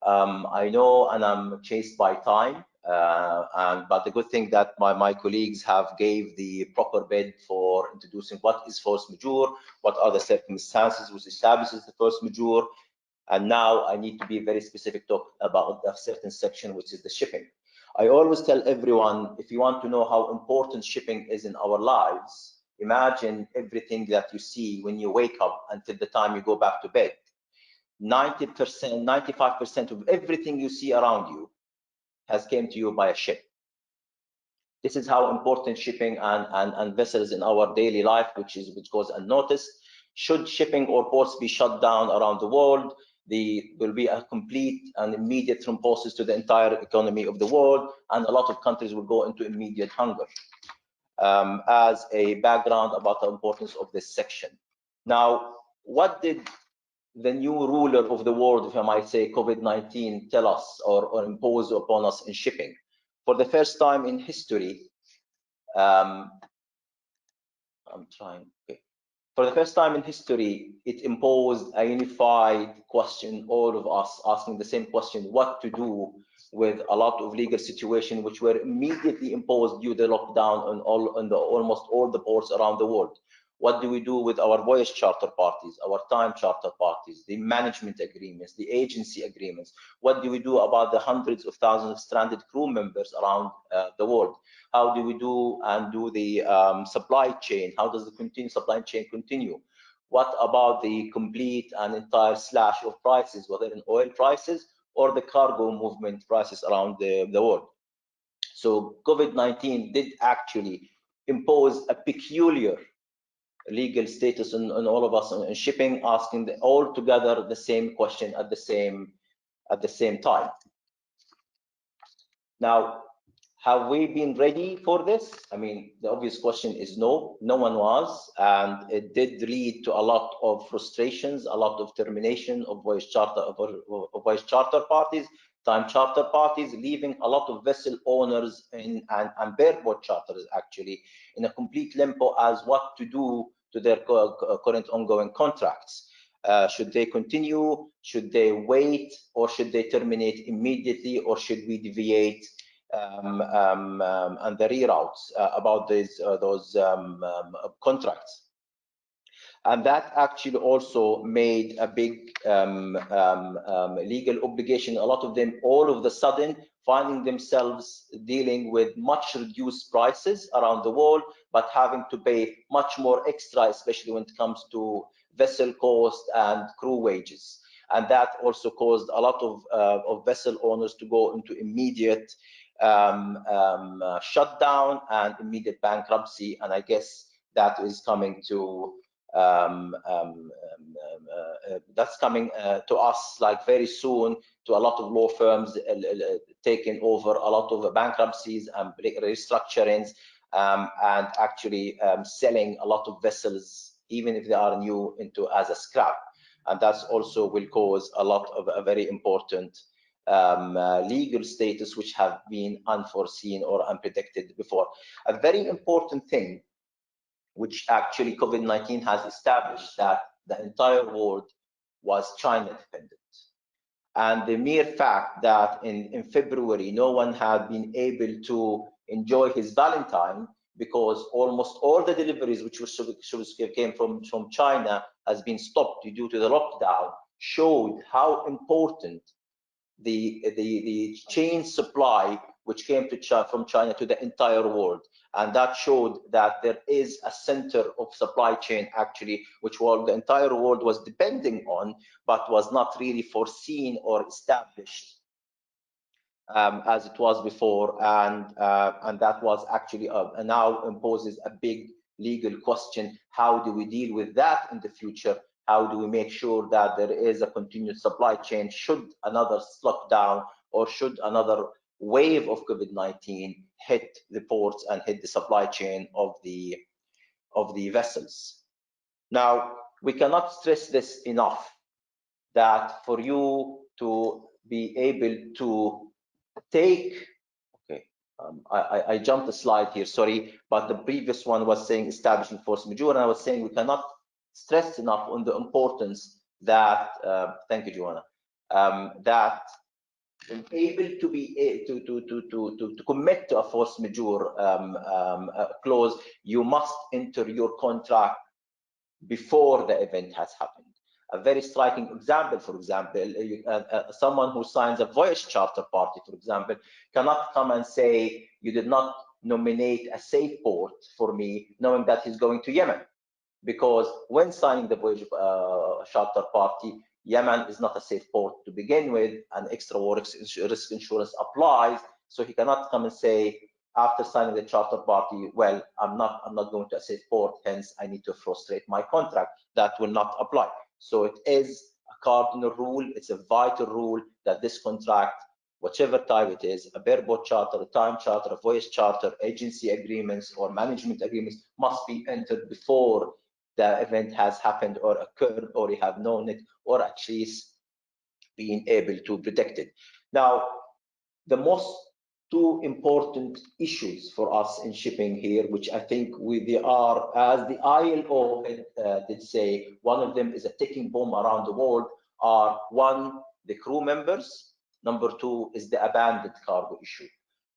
I know, and I'm chased by time, but the good thing that my colleagues have gave the proper bid for introducing what is force majeure, what are the circumstances which establishes the force majeure, and now I need to be very specific, talk about a certain section, which is the shipping. I always tell everyone, if you want to know how important shipping is in our lives, imagine everything that you see when you wake up until the time you go back to bed. 90%, 95% of everything you see around you has came to you by a ship. This is how important shipping and vessels in our daily life, which goes unnoticed. Should shipping or ports be shut down around the world, there will be a complete and immediate thrombosis to the entire economy of the world, and a lot of countries will go into immediate hunger. As a background about the importance of this section. Now, what did the new ruler of the world, if I might say, COVID-19, tell us or impose upon us in shipping? For the first time in history, For the first time in history, it imposed a unified question, all of us asking the same question, what to do with a lot of legal situations which were immediately imposed due to the lockdown on almost all the ports around the world. What do we do with our voyage charter parties, our time charter parties, the management agreements, the agency agreements? What do we do about the hundreds of thousands of stranded crew members around the world? How do we do the supply chain? How does the supply chain continue? What about the complete and entire slash of prices, whether in oil prices or the cargo movement prices around the world? So COVID-19 did actually impose a peculiar legal status on all of us in shipping, asking all together the same question at the same time. Now, Have we been ready for this? I mean, the obvious question is no, no one was, and it did lead to a lot of frustrations, a lot of termination of voyage charter parties, time charter parties, leaving a lot of vessel owners and bareboat charters actually in a complete limbo as what to do to their current ongoing contracts. Should they continue? Should they wait? Or should they terminate immediately? Or should we deviate and the reroutes about those contracts? And that actually also made a big legal obligation. A lot of them all of the sudden finding themselves dealing with much reduced prices around the world, but having to pay much more extra, especially when it comes to vessel cost and crew wages. And that also caused a lot of vessel owners to go into immediate shutdown and immediate bankruptcy. And I guess that is coming to that's coming to us like very soon, to a lot of law firms taking over a lot of bankruptcies and restructurings, and actually selling a lot of vessels, even if they are new, into as a scrap. And that's also will cause a lot of a very important legal status which have been unforeseen or unpredicted before. A very important thing which actually COVID-19 has established, that the entire world was China dependent. And the mere fact that in February, no one had been able to enjoy his Valentine because almost all the deliveries which came from China has been stopped due to the lockdown, showed how important the chain supply which came from China to the entire world. And that showed that there is a center of supply chain actually, which the entire world was depending on, but was not really foreseen or established as it was before. And that was actually now imposes a big legal question. How do we deal with that in the future? How do we make sure that there is a continued supply chain should another lockdown or should another wave of COVID-19 hit the ports and hit the supply chain of the vessels? Now, we cannot stress this enough, that for you to be able to take, okay, I jumped a slide here, sorry, but the previous one was saying establishing force majeure, and I was saying we cannot stress enough on the importance that, thank you, Joanna, that able to be to commit to a force majeure clause, you must enter your contract before the event has happened. A very striking example, for example, someone who signs a voyage charter party, for example, cannot come and say, you did not nominate a safe port for me, knowing that he's going to Yemen. Because when signing the voyage charter party, Yemen is not a safe port to begin with, and extra risk insurance applies. So he cannot come and say, after signing the charter party, well, I'm not going to a safe port, hence I need to frustrate my contract. That will not apply. So it is a cardinal rule, it's a vital rule that this contract, whichever type it is, a bareboat charter, a time charter, a voyage charter, agency agreements or management agreements, must be entered before the event has happened or occurred, or you have known it, or at least being able to predict it. Now, the most two important issues for us in shipping here, which I think they are, as the ILO did say, one of them is a ticking bomb around the world, are one, the crew members, number two is the abandoned cargo issue.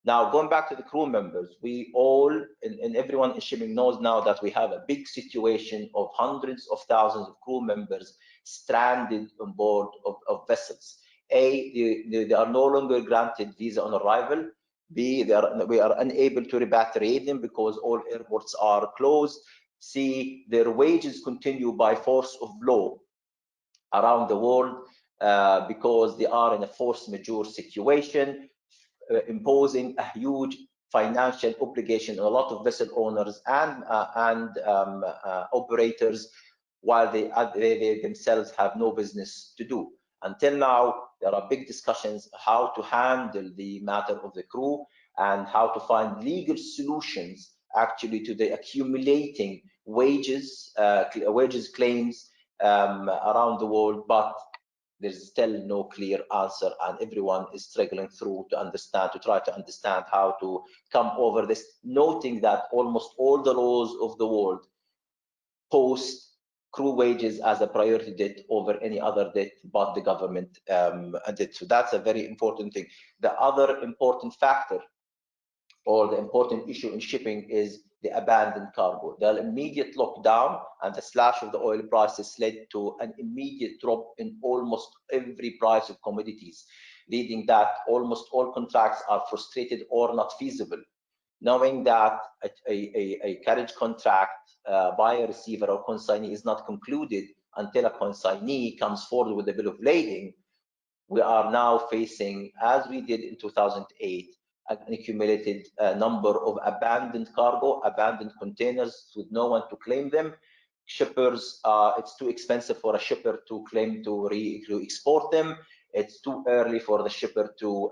Now, going back to the crew members, we all, and everyone in shipping knows now that we have a big situation of hundreds of thousands of crew members stranded on board of vessels. A, they are no longer granted visa on arrival. B, we are unable to repatriate them because all airports are closed. C, their wages continue by force of law around the world because they are in a force majeure situation, imposing a huge financial obligation on a lot of vessel owners and operators, while they themselves have no business to do. Until now, there are big discussions how to handle the matter of the crew. and how to find legal solutions actually to the accumulating wages claims around the world, but there's still no clear answer, and everyone is struggling through to try to understand how to come over this, noting that almost all the laws of the world post crew wages as a priority debt over any other debt but the government debt. So that's a very important thing. The other important factor or the important issue in shipping is the abandoned cargo. The immediate lockdown and the slash of the oil prices led to an immediate drop in almost every price of commodities, leading that almost all contracts are frustrated or not feasible. Knowing that a carriage contract by a receiver or consignee is not concluded until a consignee comes forward with a bill of lading, we are now facing, as we did in 2008, an accumulated number of abandoned cargo, abandoned containers with no one to claim them. Shippers, it's too expensive for a shipper to claim to export them. It's too early for the shipper to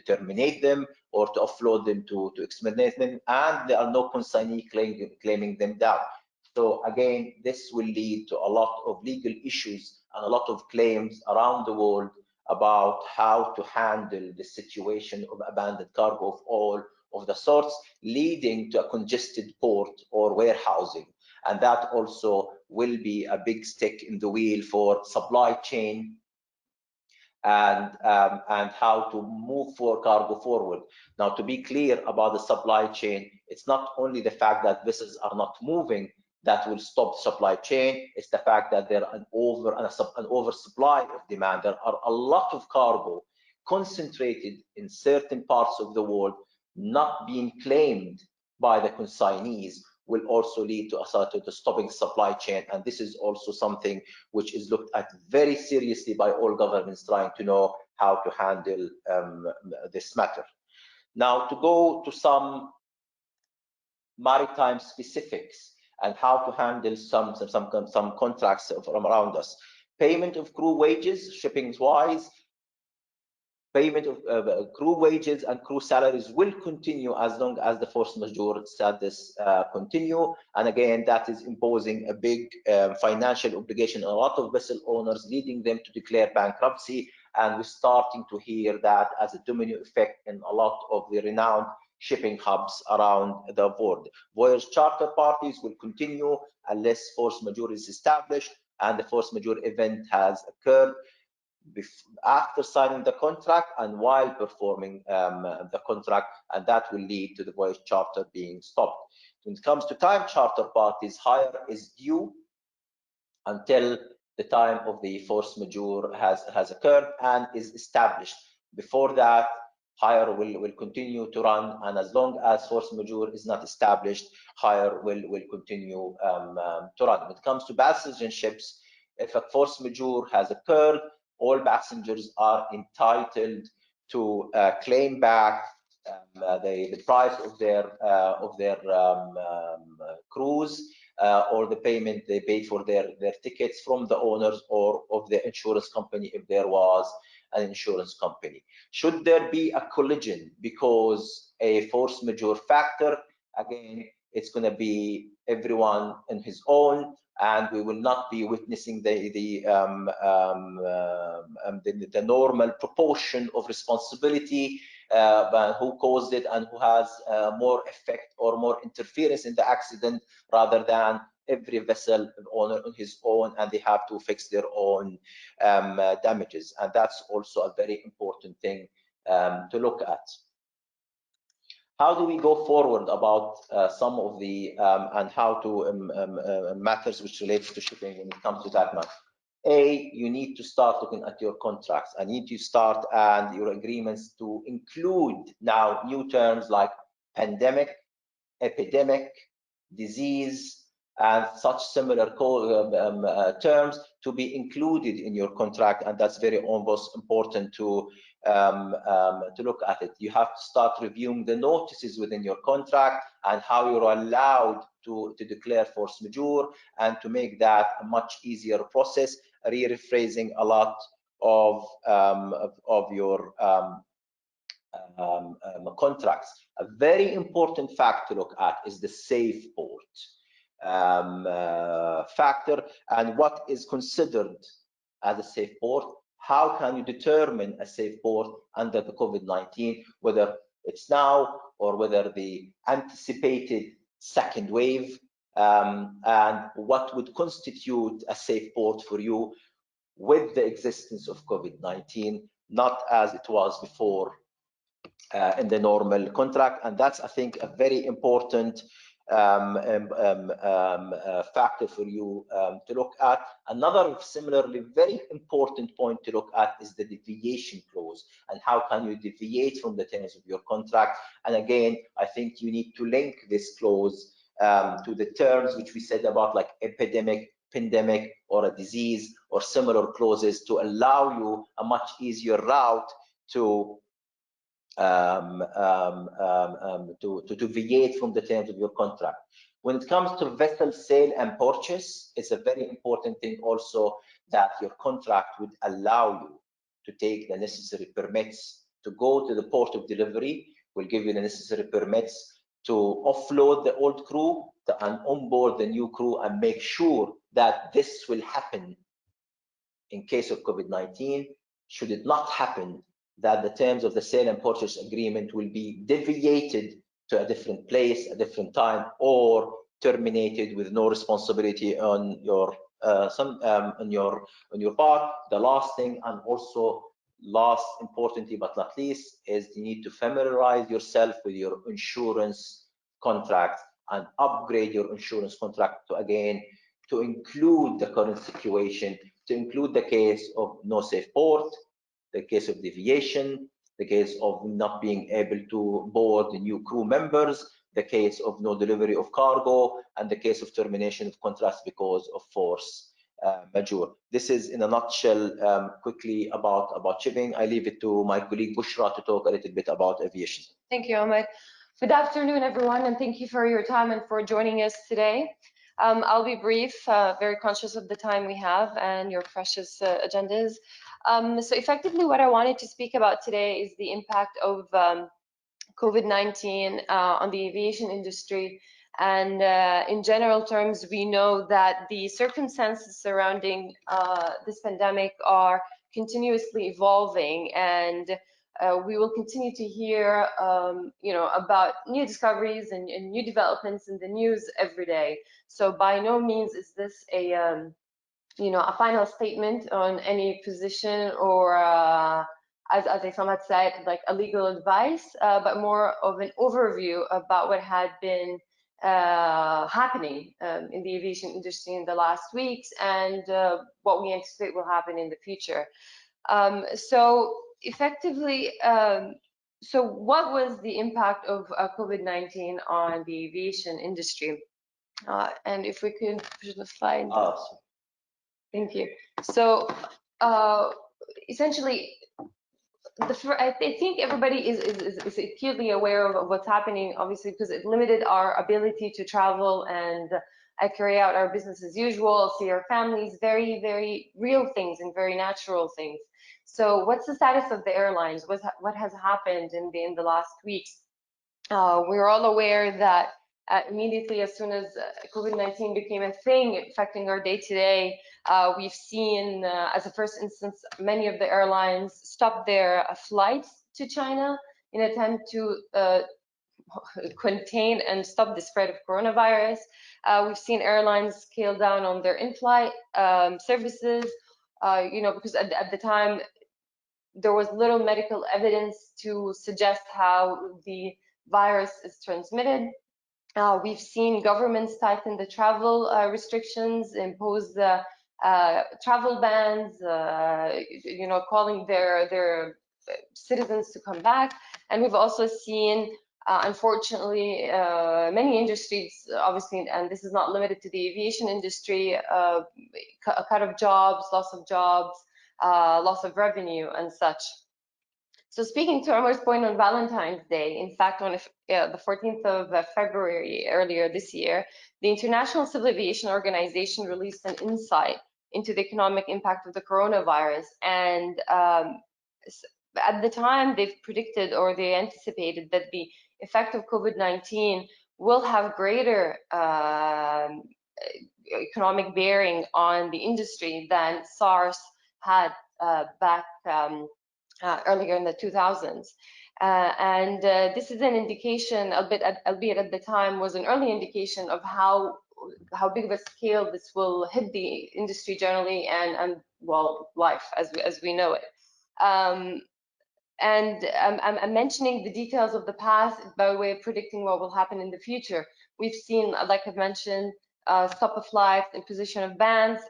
terminate them or to offload them to exterminate them, and there are no consignee claiming them down. So again, this will lead to a lot of legal issues and a lot of claims around the world about how to handle the situation of abandoned cargo of all of the sorts, leading to a congested port or warehousing. And that also will be a big stick in the wheel for supply chain and how to move cargo forward. Now, to be clear about the supply chain, it's not only the fact that vessels are not moving that will stop the supply chain, it's the fact that there are an oversupply of demand. There are a lot of cargo concentrated in certain parts of the world not being claimed by the consignees, will also lead to stopping supply chain. And this is also something which is looked at very seriously by all governments trying to know how to handle this matter. Now, to go to some maritime specifics and how to handle some contracts from around us. Payment of crew wages, shipping wise, payment of crew wages and crew salaries will continue as long as the force majeure status continue. And again, that is imposing a big financial obligation on a lot of vessel owners, leading them to declare bankruptcy. And we're starting to hear that as a domino effect in a lot of the renowned shipping hubs around the world. Voyage charter parties will continue unless force majeure is established and the force majeure event has occurred after signing the contract and while performing the contract, and that will lead to the voyage charter being stopped. When it comes to time charter parties, hire is due until the time of the force majeure has occurred and is established. Before that, hire will continue to run, and as long as force majeure is not established, hire will continue to run. When it comes to passenger ships, if a force majeure has occurred, all passengers are entitled to claim back the price of their cruise or the payment they paid for their tickets from the owners or of the insurance company if there was an insurance company. Should there be a collision because a force majeure factor, again, it's going to be everyone in his own, and we will not be witnessing the normal proportion of responsibility who caused it and who has more effect or more interference in the accident, rather than every vessel owner on his own and they have to fix their own damages. And that's also a very important thing to look at. How do we go forward about some of the and how to matters which relates to shipping when it comes to that matter? You need to start looking at your contracts. I need to start and your agreements to include now new terms like pandemic, epidemic, disease, and such similar terms to be included in your contract, and that's very almost important to look at it. You have to start reviewing the notices within your contract and how you're allowed to declare force majeure, and to make that a much easier process, rephrasing a lot of your contracts. A very important fact to look at is the safe port factor, and what is considered as a safe port. How can you determine a safe port under the COVID-19, whether it's now or whether the anticipated second wave, and what would constitute a safe port for you with the existence of COVID-19, not as it was before in the normal contract. And that's, I think, a very important factor for you to look at. Another similarly very important point to look at is the deviation clause, and how can you deviate from the terms of your contract. And again, I think you need to link this clause to the terms which we said about, like epidemic, pandemic, or a disease, or similar clauses to allow you a much easier route to deviate from the terms of your contract. When it comes to vessel sale and purchase, it's a very important thing also that your contract would allow you to take the necessary permits to go to the port of delivery, will give you the necessary permits to offload the old crew and onboard the new crew, and make sure that this will happen in case of COVID-19. Should it not happen, that the terms of the sale and purchase agreement will be deviated to a different place, a different time, or terminated with no responsibility on your on your part. The last thing, and also last importantly but not least, is you need to familiarize yourself with your insurance contract and upgrade your insurance contract to, again, to include the current situation, to include the case of no safe port, the case of deviation, the case of not being able to board the new crew members, the case of no delivery of cargo, and the case of termination of contracts because of force majeure. This is in a nutshell quickly about shipping. I leave it to my colleague Bushra to talk a little bit about aviation. Thank you, Ahmed. Good afternoon, everyone, and thank you for your time and for joining us today. I'll be brief, very conscious of the time we have and your precious agendas. So effectively, what I wanted to speak about today is the impact of COVID-19 on the aviation industry. And in general terms, we know that the circumstances surrounding this pandemic are continuously evolving, and we will continue to hear, about new discoveries and new developments in the news every day. So by no means is this a, a final statement on any position, or as Isam had said, like a legal advice, but more of an overview about what had been happening in the aviation industry in the last weeks, and what we anticipate will happen in the future. So effectively, so what was the impact of COVID-19 on the aviation industry? And if we could push the slide. Awesome. Thank you. So essentially, I think everybody is acutely aware of what's happening, obviously, because it limited our ability to travel and carry out our business as usual, see our families, very, very real things and very natural things. So what's the status of the airlines? What has happened in the last weeks? We're all aware that immediately as soon as COVID-19 became a thing affecting our day-to-day, we've seen, as a first instance, many of the airlines stop their flights to China in an attempt to contain and stop the spread of coronavirus. We've seen airlines scale down on their in-flight services, because at the time there was little medical evidence to suggest how the virus is transmitted. We've seen governments tighten the travel restrictions, impose the travel bans, calling their citizens to come back. And we've also seen, unfortunately, many industries, obviously, and this is not limited to the aviation industry, a cut of jobs, loss of jobs, loss of revenue, and such. So speaking to Omar's point on Valentine's Day, in fact, on the 14th of February earlier this year, the International Civil Aviation Organization released an insight into the economic impact of the coronavirus. And at the time they've predicted or they anticipated that the effect of COVID-19 will have greater economic bearing on the industry than SARS had back earlier in the 2000s. This is an indication, albeit at the time was an early indication of how big of a scale this will hit the industry generally and well, life as we know it. I'm mentioning the details of the past by way of predicting what will happen in the future. We've seen, like I've mentioned, stop of flights, imposition of bans,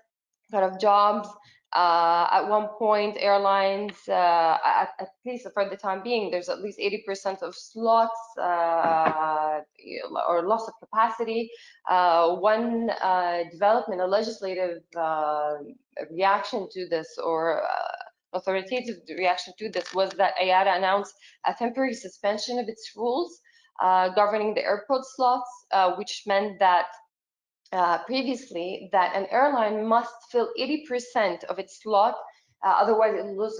cut of jobs. At one point, airlines, at least for the time being, there's at least 80% of slots or loss of capacity. One development, a legislative reaction to this or authoritative reaction to this was that IATA announced a temporary suspension of its rules governing the airport slots, which meant that previously that an airline must fill 80% of its slot, otherwise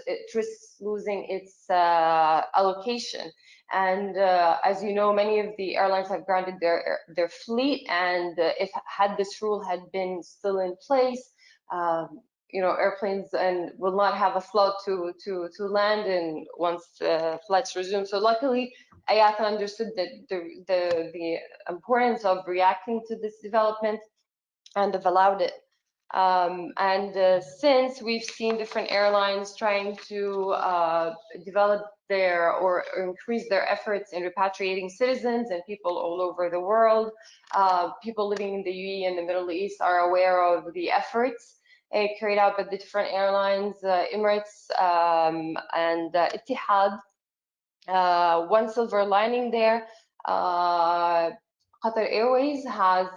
it risks losing its allocation. And as you know, many of the airlines have grounded their fleet, and if had this rule had been still in place, airplanes will not have a slot to land in once flights resume. So luckily, IATA understood that the importance of reacting to this development and have allowed it. Since we've seen different airlines trying to develop or increase their efforts in repatriating citizens and people all over the world, people living in the UAE and the Middle East are aware of the efforts carried out by the different airlines, Emirates and Etihad. One silver lining there, Qatar Airways has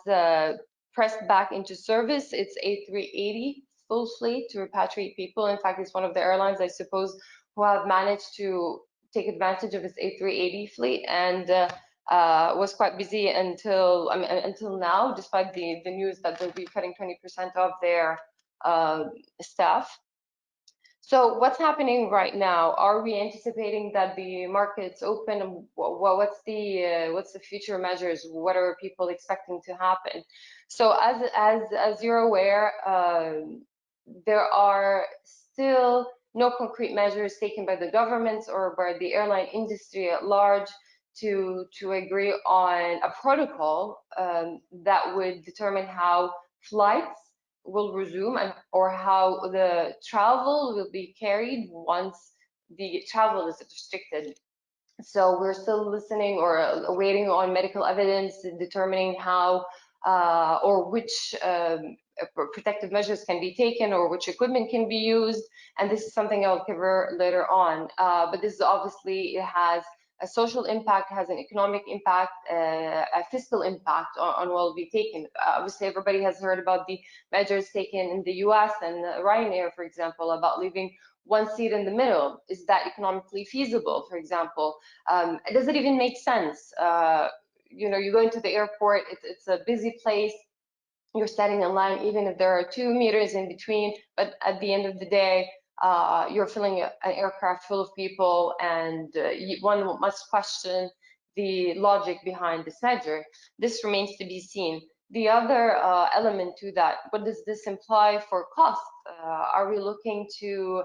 pressed back into service its A380 full fleet to repatriate people. In fact, it's one of the airlines, I suppose, who have managed to take advantage of its A380 fleet and was quite busy until now, despite the news that they'll be cutting 20% of their staff. So what's happening right now? Are we anticipating that the market's open? What's the future measures? What are people expecting to happen? So as you're aware, there are still no concrete measures taken by the governments or by the airline industry at large to agree on a protocol that would determine how flights will resume or how the travel will be carried once the travel is restricted. So we're still listening or waiting on medical evidence determining how or which protective measures can be taken or which equipment can be used. And this is something I'll cover later on. But this is obviously, it has a social impact, has an economic impact, a fiscal impact on what will be taken. Obviously, everybody has heard about the measures taken in the US and Ryanair, for example, about leaving one seat in the middle. Is that economically feasible, for example? Does it even make sense? You go into the airport, it's a busy place, you're standing in line, even if there are 2 meters in between, but at the end of the day, you're filling an aircraft full of people, and one must question the logic behind this measure. This remains to be seen. The other element to that, what does this imply for cost? Are we looking to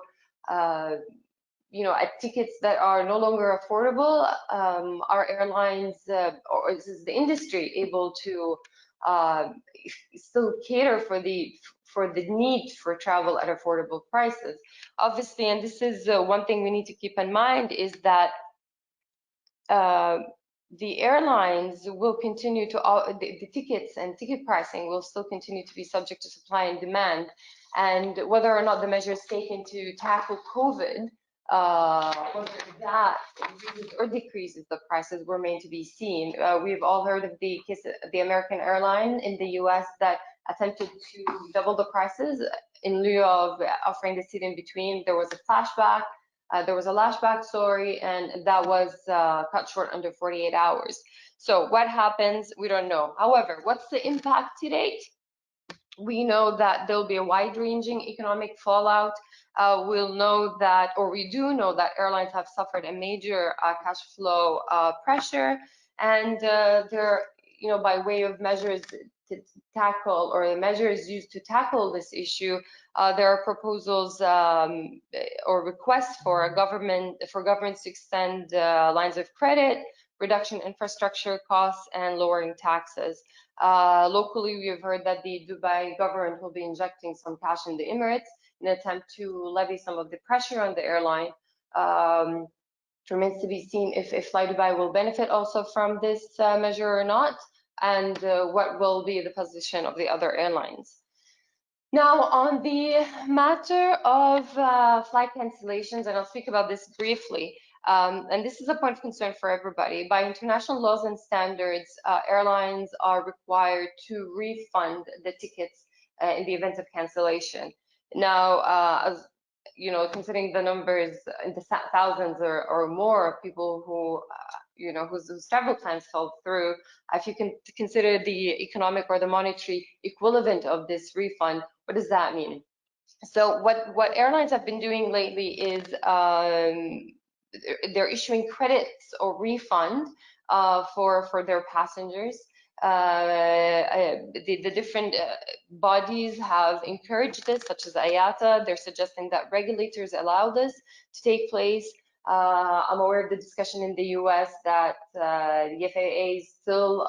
at tickets that are no longer affordable? Are airlines or is the industry able to still cater for the need for travel at affordable prices? Obviously, and this is one thing we need to keep in mind, is that the airlines will continue to, the tickets and ticket pricing will still continue to be subject to supply and demand. And whether or not the measures taken to tackle COVID, whether that increases or decreases the prices, remain to be seen. We've all heard of the case of the American airline in the US that attempted to double the prices in lieu of offering the seat in between. There was a flashback. There was a lashback, sorry, and that was cut short under 48 hours. So what happens? We don't know. However, what's the impact to date? We know that there'll be a wide-ranging economic fallout. We'll know that, or we do know that airlines have suffered a major cash flow pressure, and they're, by way of measures to tackle, or measures used to tackle this issue, there are proposals or requests for governments to extend lines of credit, reduction infrastructure costs, and lowering taxes. Locally, we have heard that the Dubai government will be injecting some cash in the Emirates in an attempt to levy some of the pressure on the airline. It remains to be seen if Fly Dubai will benefit also from this measure or not, and what will be the position of the other airlines. Now, on the matter of flight cancellations, and I'll speak about this briefly, and this is a point of concern for everybody. By international laws and standards, airlines are required to refund the tickets in the event of cancellation. Now, as considering the numbers in the thousands or more of people who, whose travel plans fell through, if you can consider the economic or the monetary equivalent of this refund, what does that mean? So what airlines have been doing lately is they're issuing credits or refund for their passengers. The different bodies have encouraged this, such as IATA. They're suggesting that regulators allow this to take place. I'm aware of the discussion in the US that the FAA is still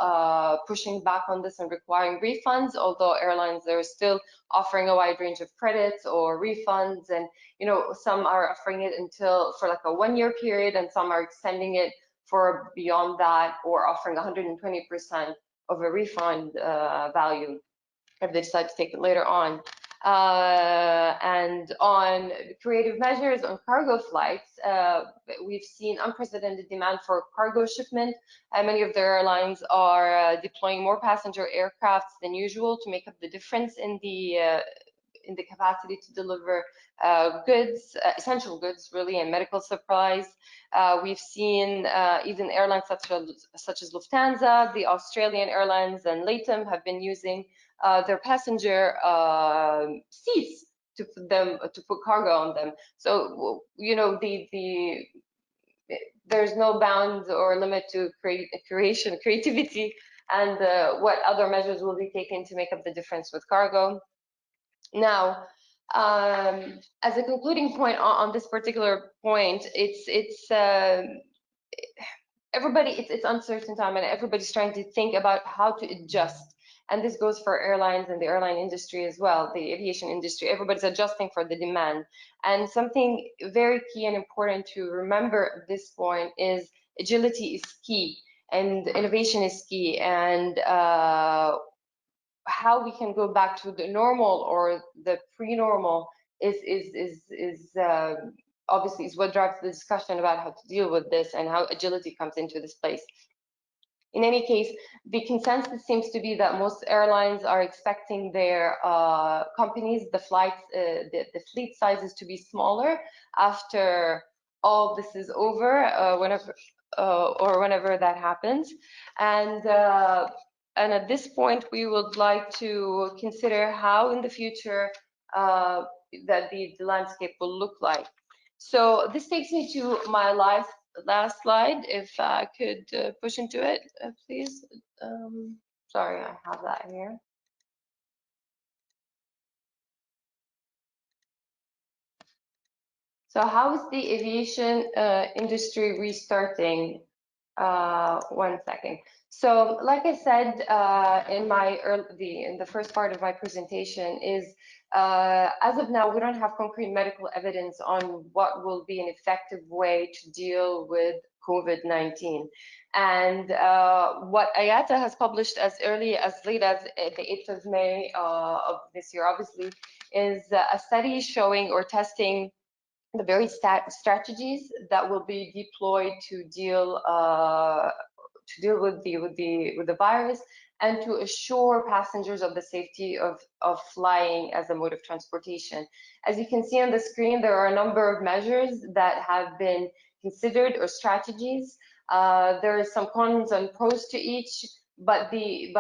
pushing back on this and requiring refunds, although airlines are still offering a wide range of credits or refunds, and some are offering it for like a 1-year period, and some are extending it for beyond that, or offering 120% of a refund value if they decide to take it later on. And on creative measures on cargo flights, we've seen unprecedented demand for cargo shipment. Many of the airlines are deploying more passenger aircrafts than usual to make up the difference in the capacity to deliver goods, essential goods really, and medical supplies. We've seen even airlines such as Lufthansa, the Australian Airlines, and LATAM have been using their passenger seats to put cargo on them. So there's no bounds or limit to creativity, and what other measures will be taken to make up the difference with cargo. Now, as a concluding point on this particular point, it's uncertain time, and everybody's trying to think about how to adjust. And this goes for airlines and the airline industry as well, the aviation industry. Everybody's adjusting for the demand. And something very key and important to remember at this point is agility is key, and innovation is key, and how we can go back to the normal or the pre-normal is obviously is what drives the discussion about how to deal with this and how agility comes into this place. In any case, the consensus seems to be that most airlines are expecting their companies, the fleet sizes to be smaller after all this is over, whenever that happens. And at this point, we would like to consider how in the future that the landscape will look like. So this takes me to my last slide. If I could push into it, please. Sorry, I have that here. So how is the aviation industry restarting? 1 second. So, like I said in the first part of my presentation, is as of now we don't have concrete medical evidence on what will be an effective way to deal with COVID-19. And what IATA has published as late as the 8th of May of this year, obviously, is a study showing or testing the very strategies that will be deployed to deal with the virus, and to assure passengers of the safety of flying as a mode of transportation. As you can see on the screen, there are a number of measures that have been considered, or strategies. There are some cons and pros to each, but the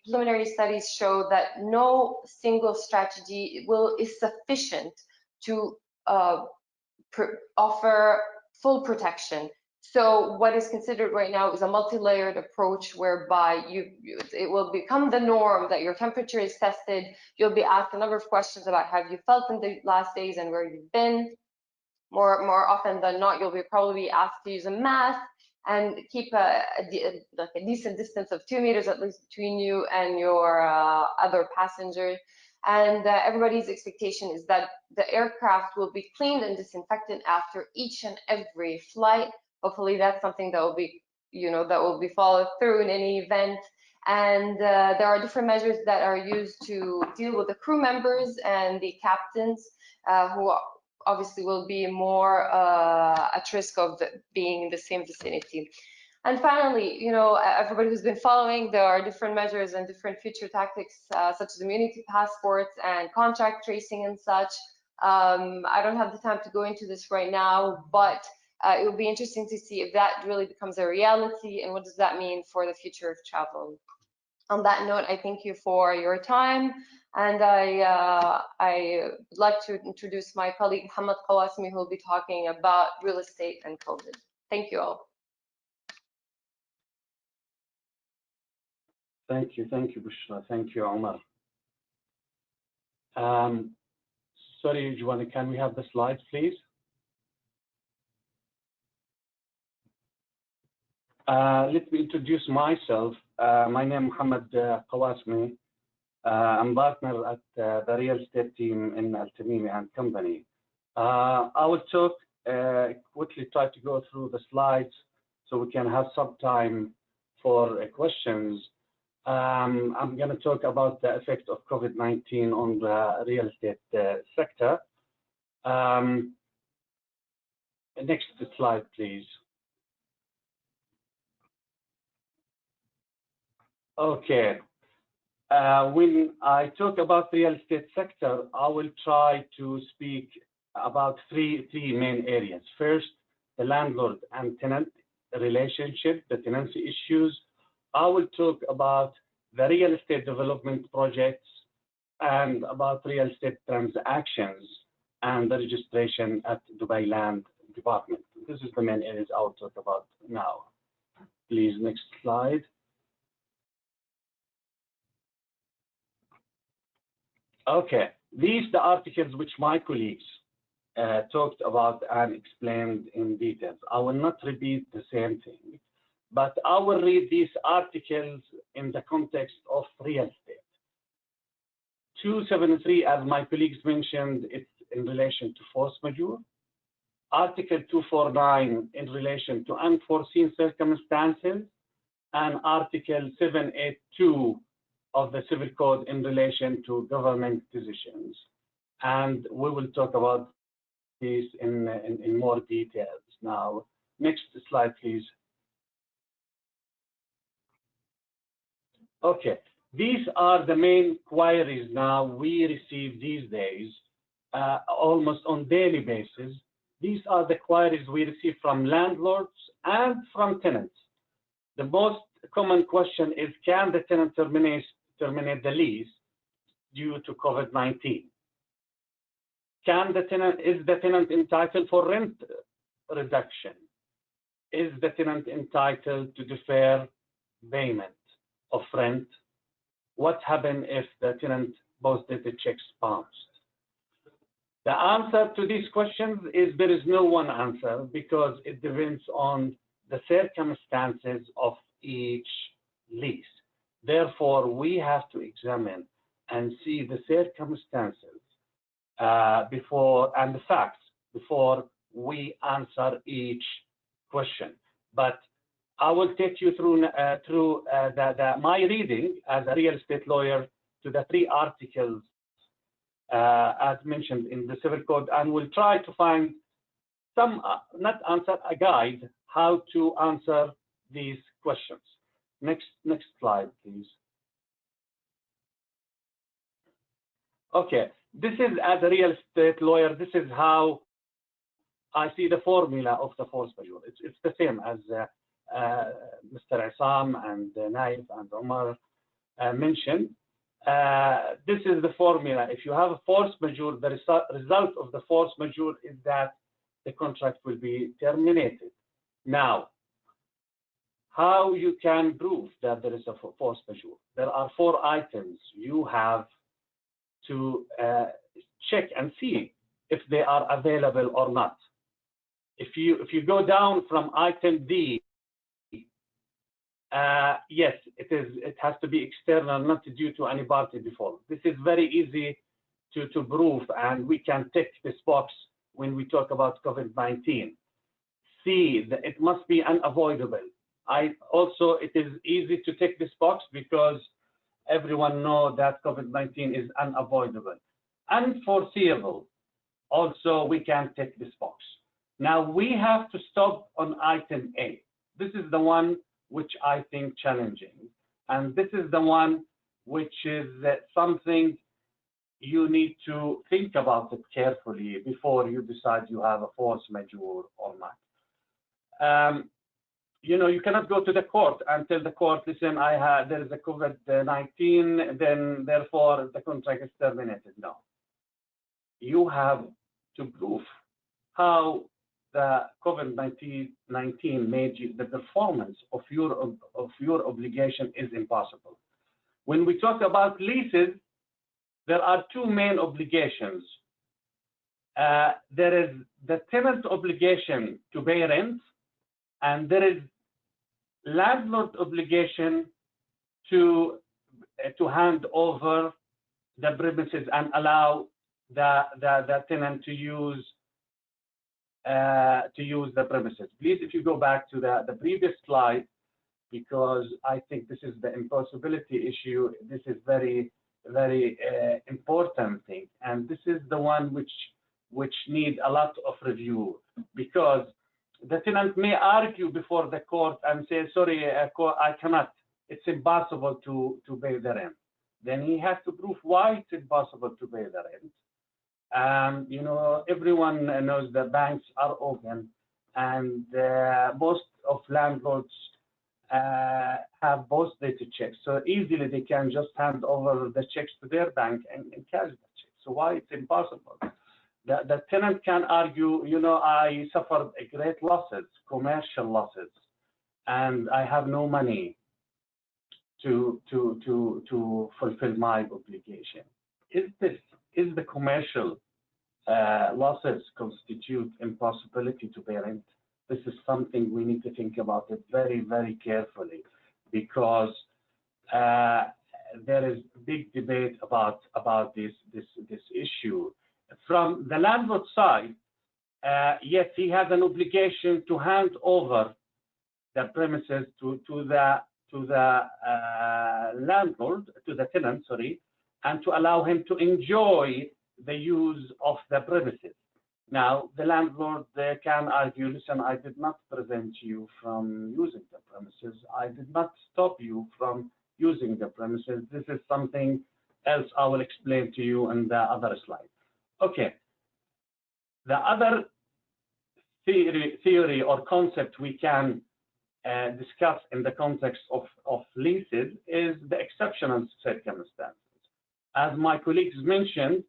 preliminary studies show that no single strategy is sufficient to offer full protection. So what is considered right now is a multi-layered approach whereby it will become the norm that your temperature is tested. You'll be asked a number of questions about how you felt in the last days and where you've been. More often than not, you'll be probably asked to use a mask and keep a decent distance of 2 meters at least between you and your other passengers. And everybody's expectation is that the aircraft will be cleaned and disinfected after each and every flight. Hopefully that's something that will be, that will be followed through in any event. And there are different measures that are used to deal with the crew members and the captains who obviously will be more at risk of being in the same vicinity. And finally, everybody who's been following, there are different measures and different future tactics, such as immunity passports and contact tracing and such. I don't have the time to go into this right now, but it will be interesting to see if that really becomes a reality and what does that mean for the future of travel. On that note, I thank you for your time, and I would like to introduce my colleague Mohammed Qawasmi, who will be talking about real estate and COVID. Thank you all. Thank you, Bushra. Thank you, Omar. Sorry, Joanna, can we have the slides, please? Let me introduce myself. My name is Mohammed Qawasmi. I'm partner at the real estate team in Al-Tamimi and Company. I will talk quickly, try to go through the slides so we can have some time for questions. I'm going to talk about the effect of COVID-19 on the real estate sector. Next slide, please. Okay. When I talk about the real estate sector, I will try to speak about three main areas. First, the landlord and tenant relationship, the tenancy issues. I will talk about the real estate development projects and about real estate transactions and the registration at Dubai Land Department. This is the main areas I will talk about now. Please, next slide. Okay, these are the articles which my colleagues talked about and explained in details. I will not repeat the same thing, but I will read these articles in the context of real estate. 273, as my colleagues mentioned, it's in relation to force majeure. Article 249 in relation to unforeseen circumstances, and Article 782 of the Civil Code in relation to government decisions. And we will talk about this in more details now. Next slide, please. Okay, these are the main queries now we receive these days, almost on daily basis. These are the queries we receive from landlords and from tenants. The most common question is, can the tenant terminate the lease due to COVID-19? Is the tenant entitled for rent reduction? Is the tenant entitled to defer payment of rent? What happens if the tenant posted the checks bounced? The answer to these questions is there is no one answer, because it depends on the circumstances of each lease. Therefore, we have to examine and see the circumstances and the facts before we answer each question. But I will take you through my reading as a real estate lawyer to the three articles as mentioned in the Civil Code, and we'll try to find some, not answer, a guide how to answer these questions. Next slide, please. Okay, this is, as a real estate lawyer, this is how I see the formula of the force majeure. It's the same as Mr. Isam and Naif and Omar mentioned, this is the formula. If you have a force majeure, the result of the force majeure is that the contract will be terminated. Now, how you can prove that there is a force majeure? There are 4 items you have to check and see if they are available or not. If you go down from item D, yes, it has to be external, not due to any party default. This is very easy to prove, and we can tick this box when we talk about COVID-19. C, it must be unavoidable. It is easy to tick this box because everyone knows that COVID-19 is unavoidable. Unforeseeable, also we can tick this box. Now we have to stop on item A. This is the one which I think challenging, and this is the one which is something you need to think about it carefully before you decide you have a force majeure or not. You know, you cannot go to the court and tell the court, listen, there is a COVID-19, then therefore the contract is terminated. No. You have to prove how the COVID-19 made the performance of your obligation is impossible. When we talk about leases, there are 2 main obligations. There is the tenant obligation to pay rent, and there is landlord obligation to hand over the premises and allow the tenant to use the premises. Please, if you go back to the previous slide, because I think this is the impossibility issue. This is very important thing, and this is the one which need a lot of review, because the tenant may argue before the court and say, sorry, I cannot, it's impossible to pay the rent. Then he has to prove why it's impossible to pay the rent. You know, everyone knows the banks are open, and most of landlords have post-dated checks, so easily they can just hand over the checks to their bank and cash the check. So why it's impossible? The tenant can argue, you know, I suffered great losses, commercial losses, and I have no money to fulfill my obligation. Is the commercial losses constitute impossibility to pay rent? This is something we need to think about it very carefully, because there is big debate about this issue. From the landlord side, yes, he has an obligation to hand over the premises to the landlord, to the tenant, sorry, and to allow him to enjoy the use of the premises. Now, the landlord can argue, listen, I did not prevent you from using the premises. I did not stop you from using the premises. This is something else I will explain to you in the other slide. Okay. The other theory or concept we can discuss in the context of leases is the exceptional circumstances. As my colleagues mentioned,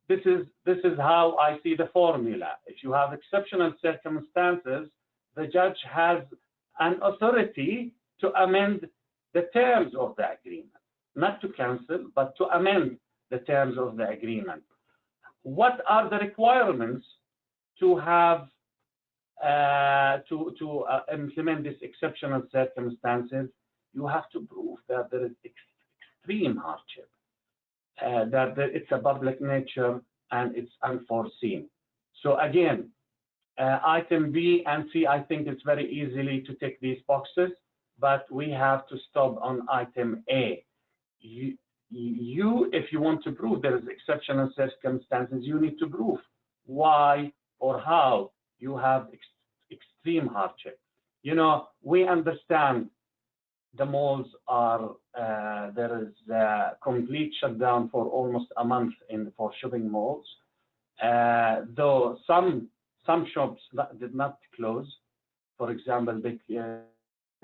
this is how I see the formula. If you have exceptional circumstances, the judge has an authority to amend the terms of the agreement, not to cancel, but to amend the terms of the agreement. What are the requirements to have to implement these exceptional circumstances? You have to prove that there is extreme hardship, that it's a public nature and it's unforeseen. So again, item B and C, I think it's very easily to tick these boxes, but we have to stop on item A. If you want to prove there is exceptional circumstances, you need to prove why or how you have extreme hardship. You know, we understand the malls are, there is a complete shutdown for almost a month for shopping malls, though some shops did not close. For example, big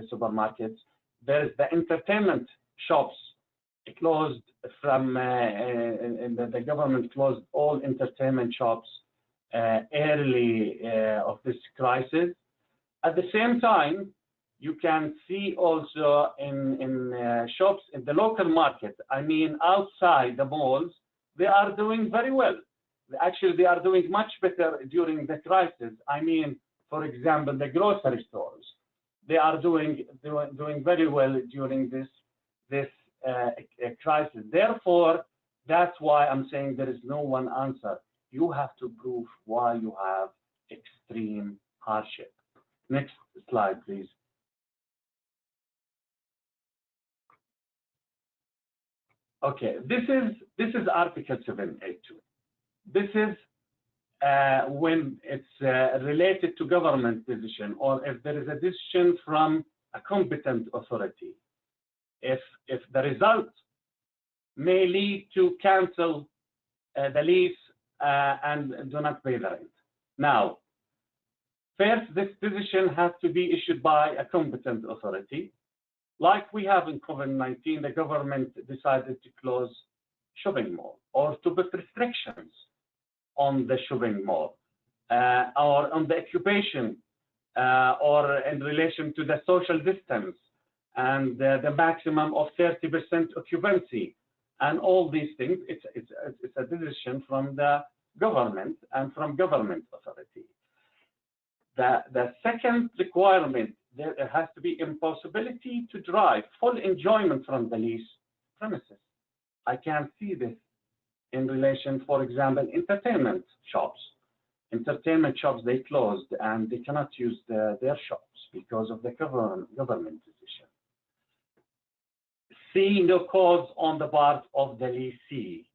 supermarkets. There is the entertainment shops closed from, the government closed all entertainment shops early of this crisis. At the same time, you can see also in shops in the local market, I mean outside the malls, they are doing very well. Actually, they are doing much better during the crisis. I mean, for example, the grocery stores, they are doing very well during this crisis. Therefore, that's why I'm saying there is no one answer. You have to prove why you have extreme hardship. Next slide, please. Okay, this is Article 782. This is when it's related to government decision, or if there is a decision from a competent authority. If the result may lead to cancel the lease and do not pay the rent. Now, first, this decision has to be issued by a competent authority. Like we have in COVID-19, the government decided to close shopping mall or to put restrictions on the shopping mall or on the occupation or in relation to the social distance and the maximum of 30% occupancy and all these things. It's a decision from the government and from government authority. The second requirement, there has to be impossibility to derive full enjoyment from the lease premises. I can see this in relation, for example, entertainment shops. Entertainment shops, they closed and they cannot use their shops because of the government decision. C, no cause on the part of the lessee.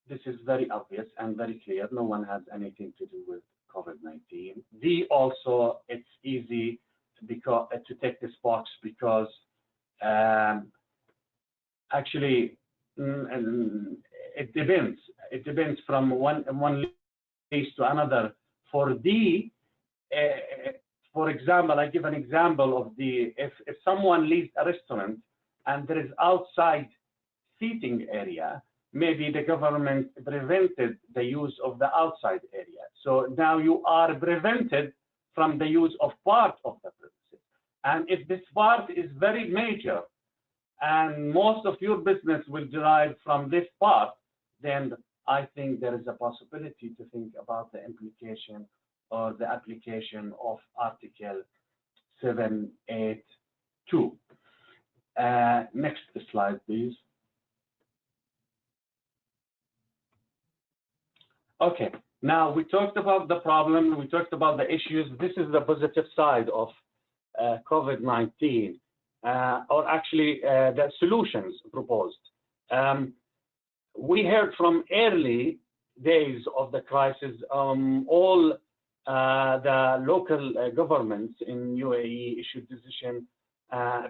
This is very obvious and very clear. No one has anything to do with COVID-19. D, also, it's easy because to take this box because actually it depends. It depends from one lease to another. For D, for example, I give an example of if someone leaves a restaurant and there is outside seating area, maybe the government prevented the use of the outside area. So now you are prevented from the use of part of the premises. And if this part is very major and most of your business will derive from this part, then I think there is a possibility to think about the implication or the application of Article 782. Next slide, please. Okay, now we talked about the problem, we talked about the issues. This is the positive side of COVID-19, or actually the solutions proposed. We heard from early days of the crisis, all the local governments in UAE issued decision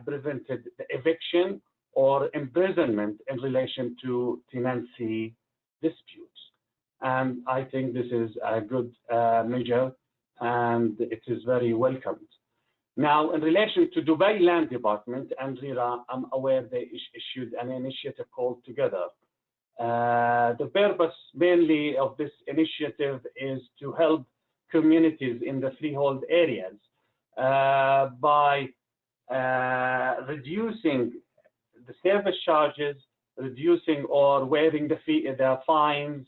prevented the eviction or imprisonment in relation to tenancy disputes. And I think this is a good measure and it is very welcomed. Now, in relation to Dubai Land Department and RERA, I'm aware they issued an initiative called Together. The purpose mainly of this initiative is to help communities in the freehold areas by reducing the service charges, reducing or waiving the fines,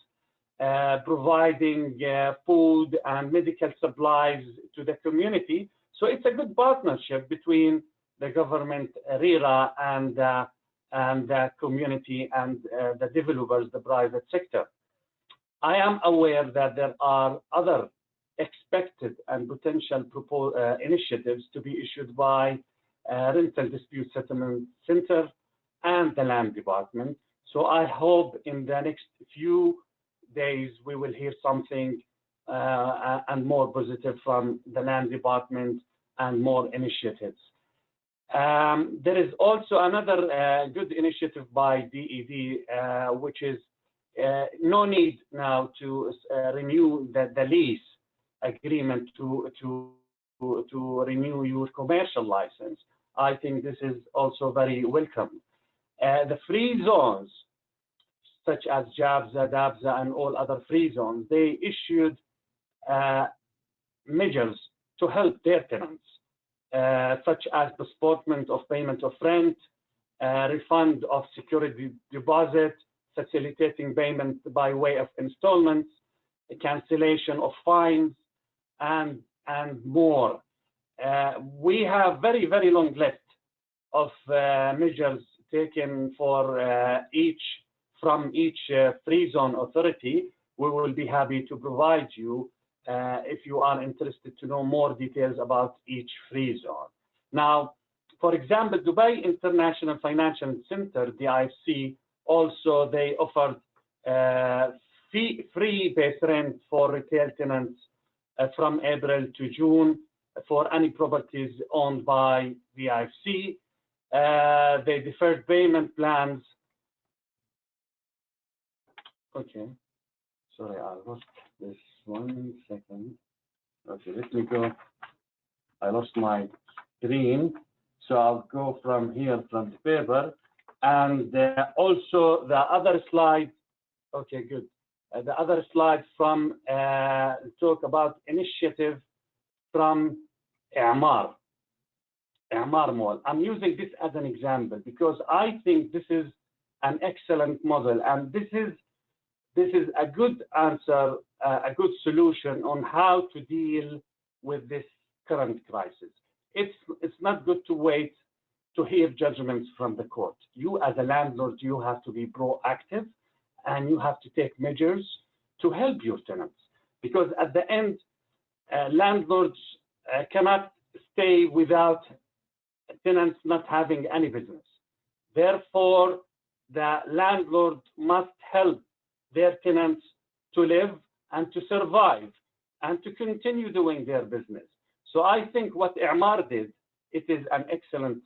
providing food and medical supplies to the community. So it's a good partnership between the government, RERA, and the community and the developers, the private sector. I am aware that there are other expected and potential initiatives to be issued by Rental Dispute Settlement Center and the Land Department. So I hope in the next few days we will hear something and more positive from the Land Department and more initiatives. There is also another good initiative by DED, which is no need now to renew the lease agreement to renew your commercial license, I think this is also very welcome. The free zones, such as JABZA, DABZA, and all other free zones, they issued measures to help their tenants, such as postponement of payment of rent, refund of security deposit, facilitating payment by way of installments, cancellation of fines, and more. We have very long list of measures taken for from each free zone authority. We will be happy to provide you if you are interested to know more details about each free zone. Now, for example, Dubai International Financial Center, the IFC, also they offered free base rent for retail tenants from April to June for any properties owned by the IFC. They deferred payment plans. Okay, sorry, I lost this 1 second. Okay, let me go. I lost my screen. So I'll go from here, from the paper. And also the other slide. Okay, good. The other slide from talk about initiative from I'mar Mall. I'm using this as an example because I think this is an excellent model, and this is a good answer, a good solution on how to deal with this current crisis. It's not good to wait to hear judgments from the court. You as a landlord, you have to be proactive, and you have to take measures to help your tenants, because at the end, landlords cannot stay without tenants not having any business. Therefore, the landlord must help their tenants to live and to survive and to continue doing their business. So I think what I'mar did, it is an excellent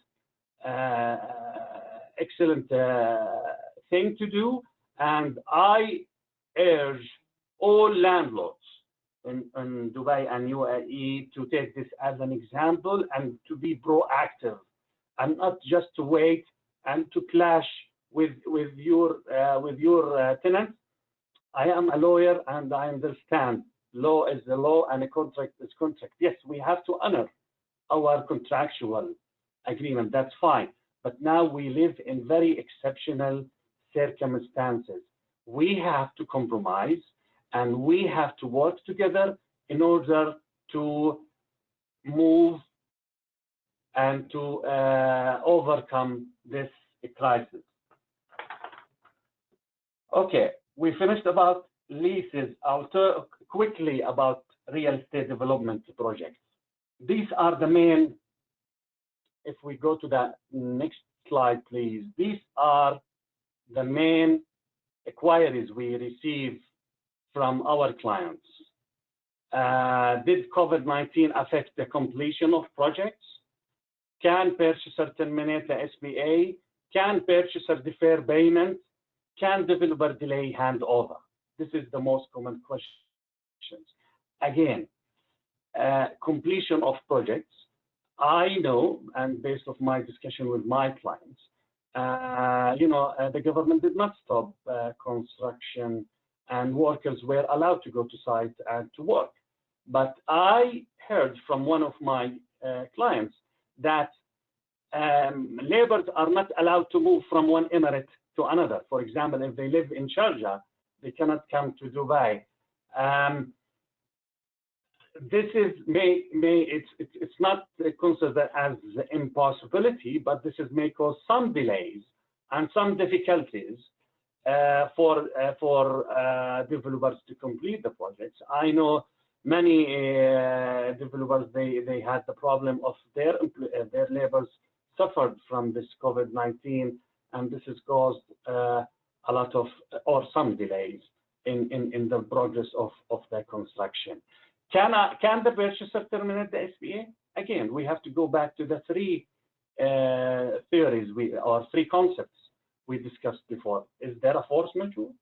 thing to do, and I urge all landlords in Dubai and UAE to take this as an example and to be proactive, and not just to wait and to clash with your tenants. I am a lawyer and I understand law is the law and a contract is contract. Yes, we have to honor our contractual agreement, that's fine. But now we live in very exceptional circumstances. We have to compromise and we have to work together in order to move and to overcome this crisis. Okay, we finished about leases. I'll talk quickly about real estate development projects. These are the main, if we go to the next slide, please. These are the main inquiries we receive from our clients. Did COVID-19 affect the completion of projects? Can purchaser terminate the SPA? Can purchaser defer payment? Can developer delay handover? This is the most common questions. Again, completion of projects. I know, and based on my discussion with my clients, the government did not stop construction, and workers were allowed to go to site and to work. But I heard from one of my clients that laborers are not allowed to move from one emirate to another. For example, if they live in Sharjah, they cannot come to Dubai. This is it's not considered as impossibility, but this may cause some delays and some difficulties for developers to complete the projects. I know many developers, they had the problem of their laborers suffered from this COVID-19, and this has caused a lot of or some delays in the progress of the construction. Can the purchaser terminate the SPA? Again, we have to go back to the three theories or three concepts we discussed before. Is there a force majeure?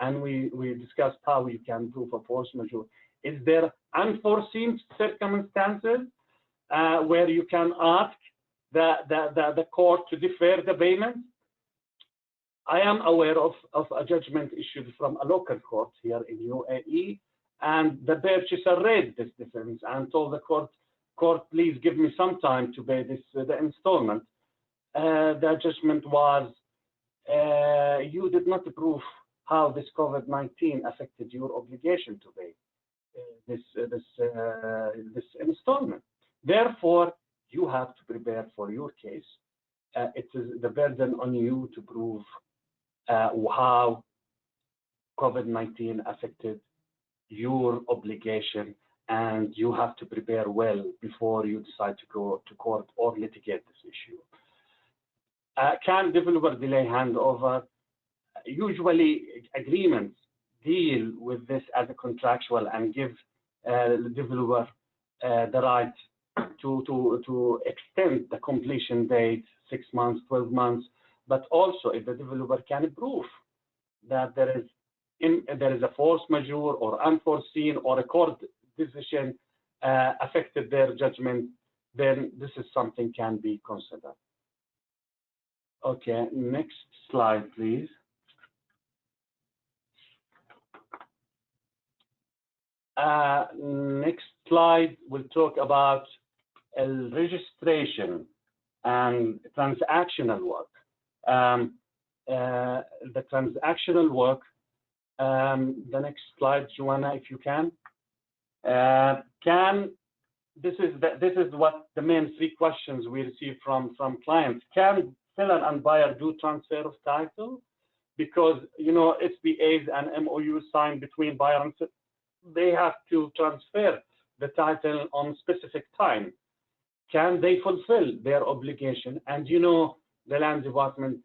And we discussed how you can prove a force majeure. Is there unforeseen circumstances? where you can ask the court to defer the payment. I am aware of a judgment issued from a local court here in UAE, and the purchaser raised this defense and told the court, please give me some time to pay the installment. The judgment was, you did not prove how this COVID-19 affected your obligation to pay this installment. Therefore, you have to prepare for your case. It is the burden on you to prove how COVID-19 affected your obligation, and you have to prepare well before you decide to go to court or litigate this issue. Can developer delay handover? Usually agreements deal with this as a contractual and give the developer the right to extend the completion date 6 months, 12 months, but also if the developer can prove that there is a force majeure or unforeseen or a court decision affected their judgment, then this is something can be considered. Okay, next slide, please. Next slide will talk about registration and transactional work. The transactional work, the next slide, Joanna, if you can. This is what the main 3 questions we receive from clients. Can seller and buyer do transfer of title? Because, you know, SPAs and MOUs signed between buyer and seller, they have to transfer the title on specific time. Can they fulfill their obligation? And you know, the land department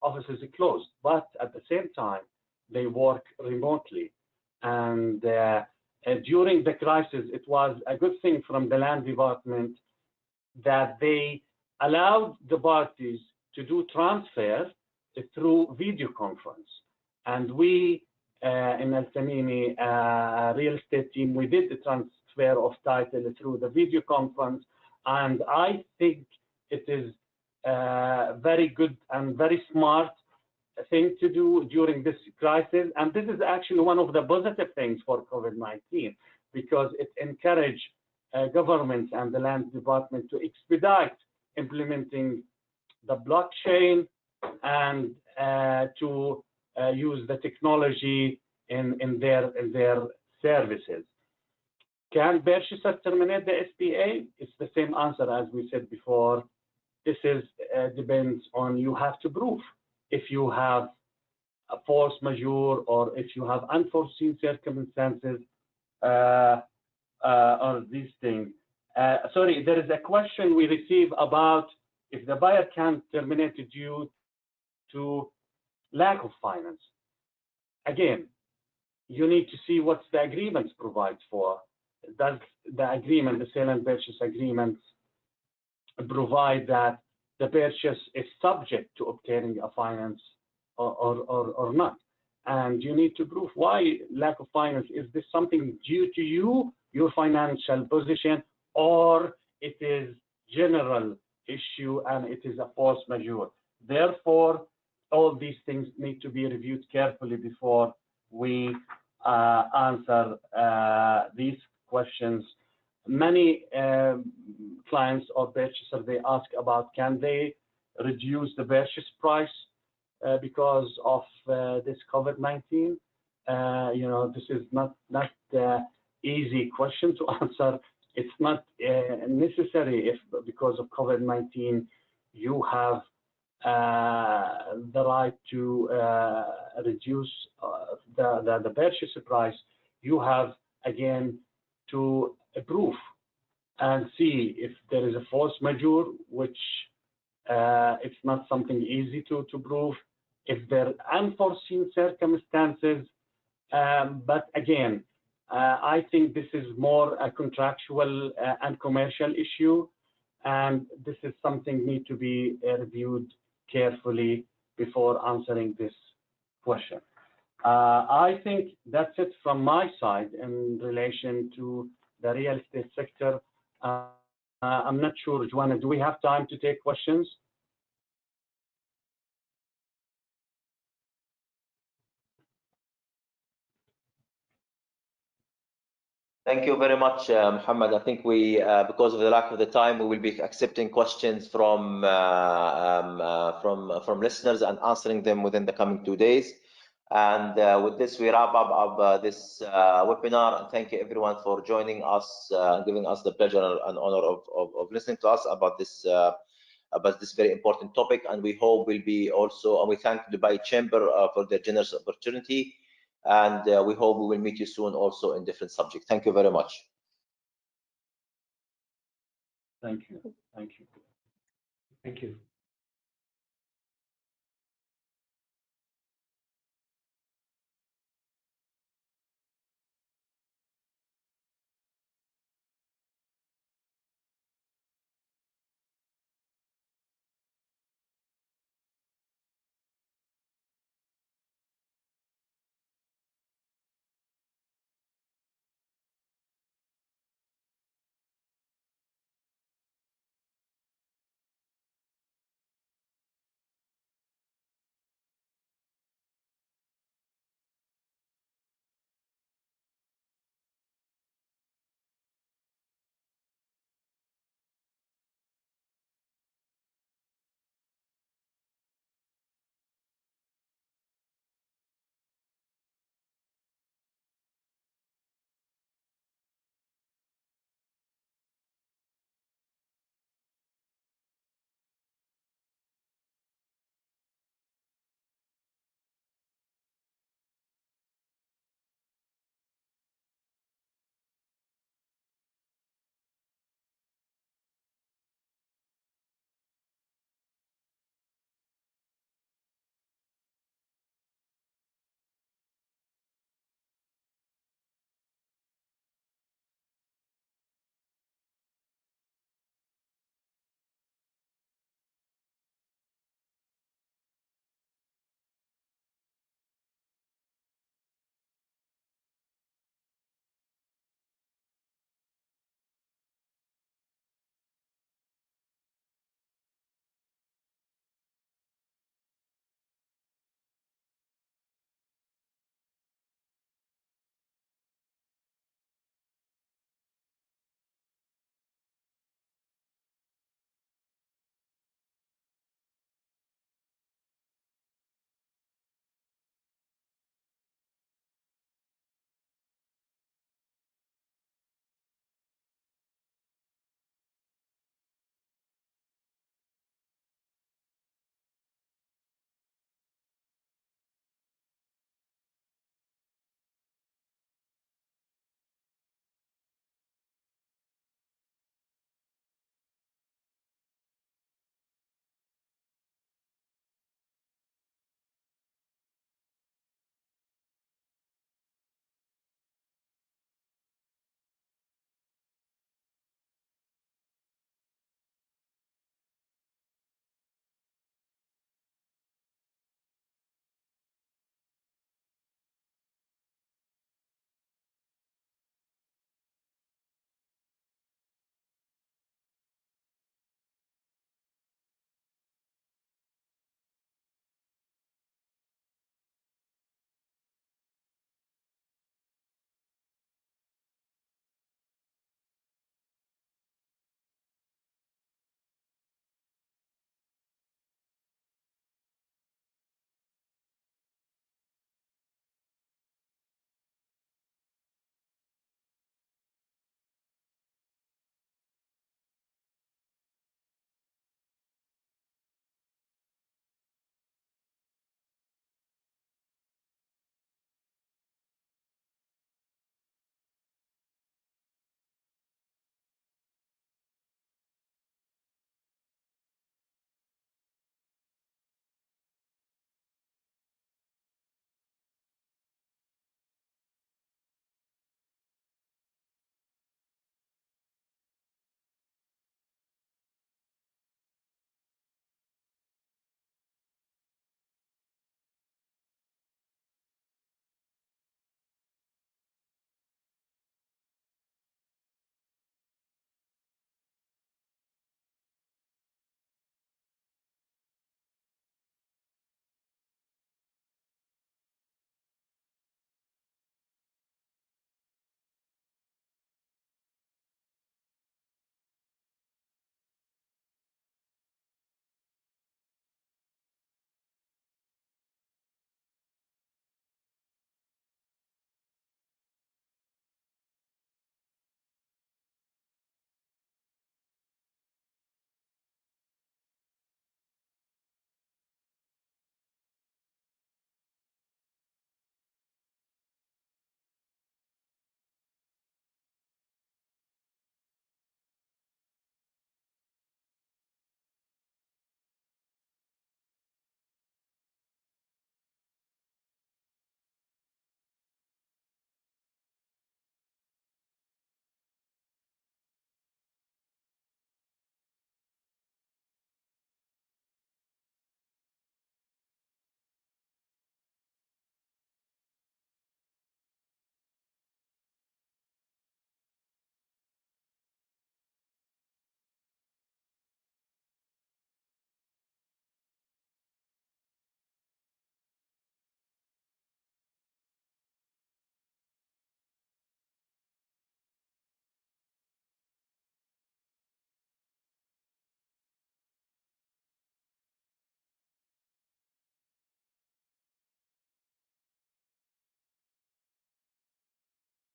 offices are closed, but at the same time, they work remotely. And during the crisis, it was a good thing from the land department that they allowed the parties to do transfer through video conference. And we, in Al Tamimi real estate team, we did the transfer of title through the video conference. And I think it is very good and very smart thing to do during this crisis. And this is actually one of the positive things for COVID-19, because it encouraged governments and the land department to expedite implementing the blockchain and to use the technology in their services. Can purchaser terminate the SPA? It's the same answer as we said before. This is depends on, you have to prove if you have a force majeure or if you have unforeseen circumstances or these things. Sorry, there is a question we receive about if the buyer can terminate it due to lack of finance. Again, you need to see what the agreement provides for. Does the agreement, the sale and purchase agreements, provide that the purchase is subject to obtaining a finance or not? And you need to prove why lack of finance. Is this something due to you, your financial position, or it is general issue and it is a force majeure? Therefore, all these things need to be reviewed carefully before we answer these questions. Many clients or purchasers, they ask about, can they reduce the purchase price because of this COVID-19? You know, this is not easy question to answer. It's not necessary if because of COVID-19 you have the right to reduce the purchase price. You have again to prove and see if there is a force majeure, which it's not something easy to prove, if there are unforeseen circumstances. But again, I think this is more a contractual and commercial issue, and this is something need to be reviewed carefully before answering this question. I think that's it from my side in relation to the real estate sector. I'm not sure, Joanna, do we have time to take questions? Thank you very much, Muhammad. I think we, because of the lack of the time, we will be accepting questions from listeners and answering them within the coming 2 days. And with this, we wrap up this webinar. And thank you, everyone, for joining us, giving us the pleasure and honor of listening to us about this very important topic. And we hope we'll be also, and we thank the Dubai Chamber for their generous opportunity. And we hope we will meet you soon also in different subjects. Thank you very much. Thank you. Thank you. Thank you.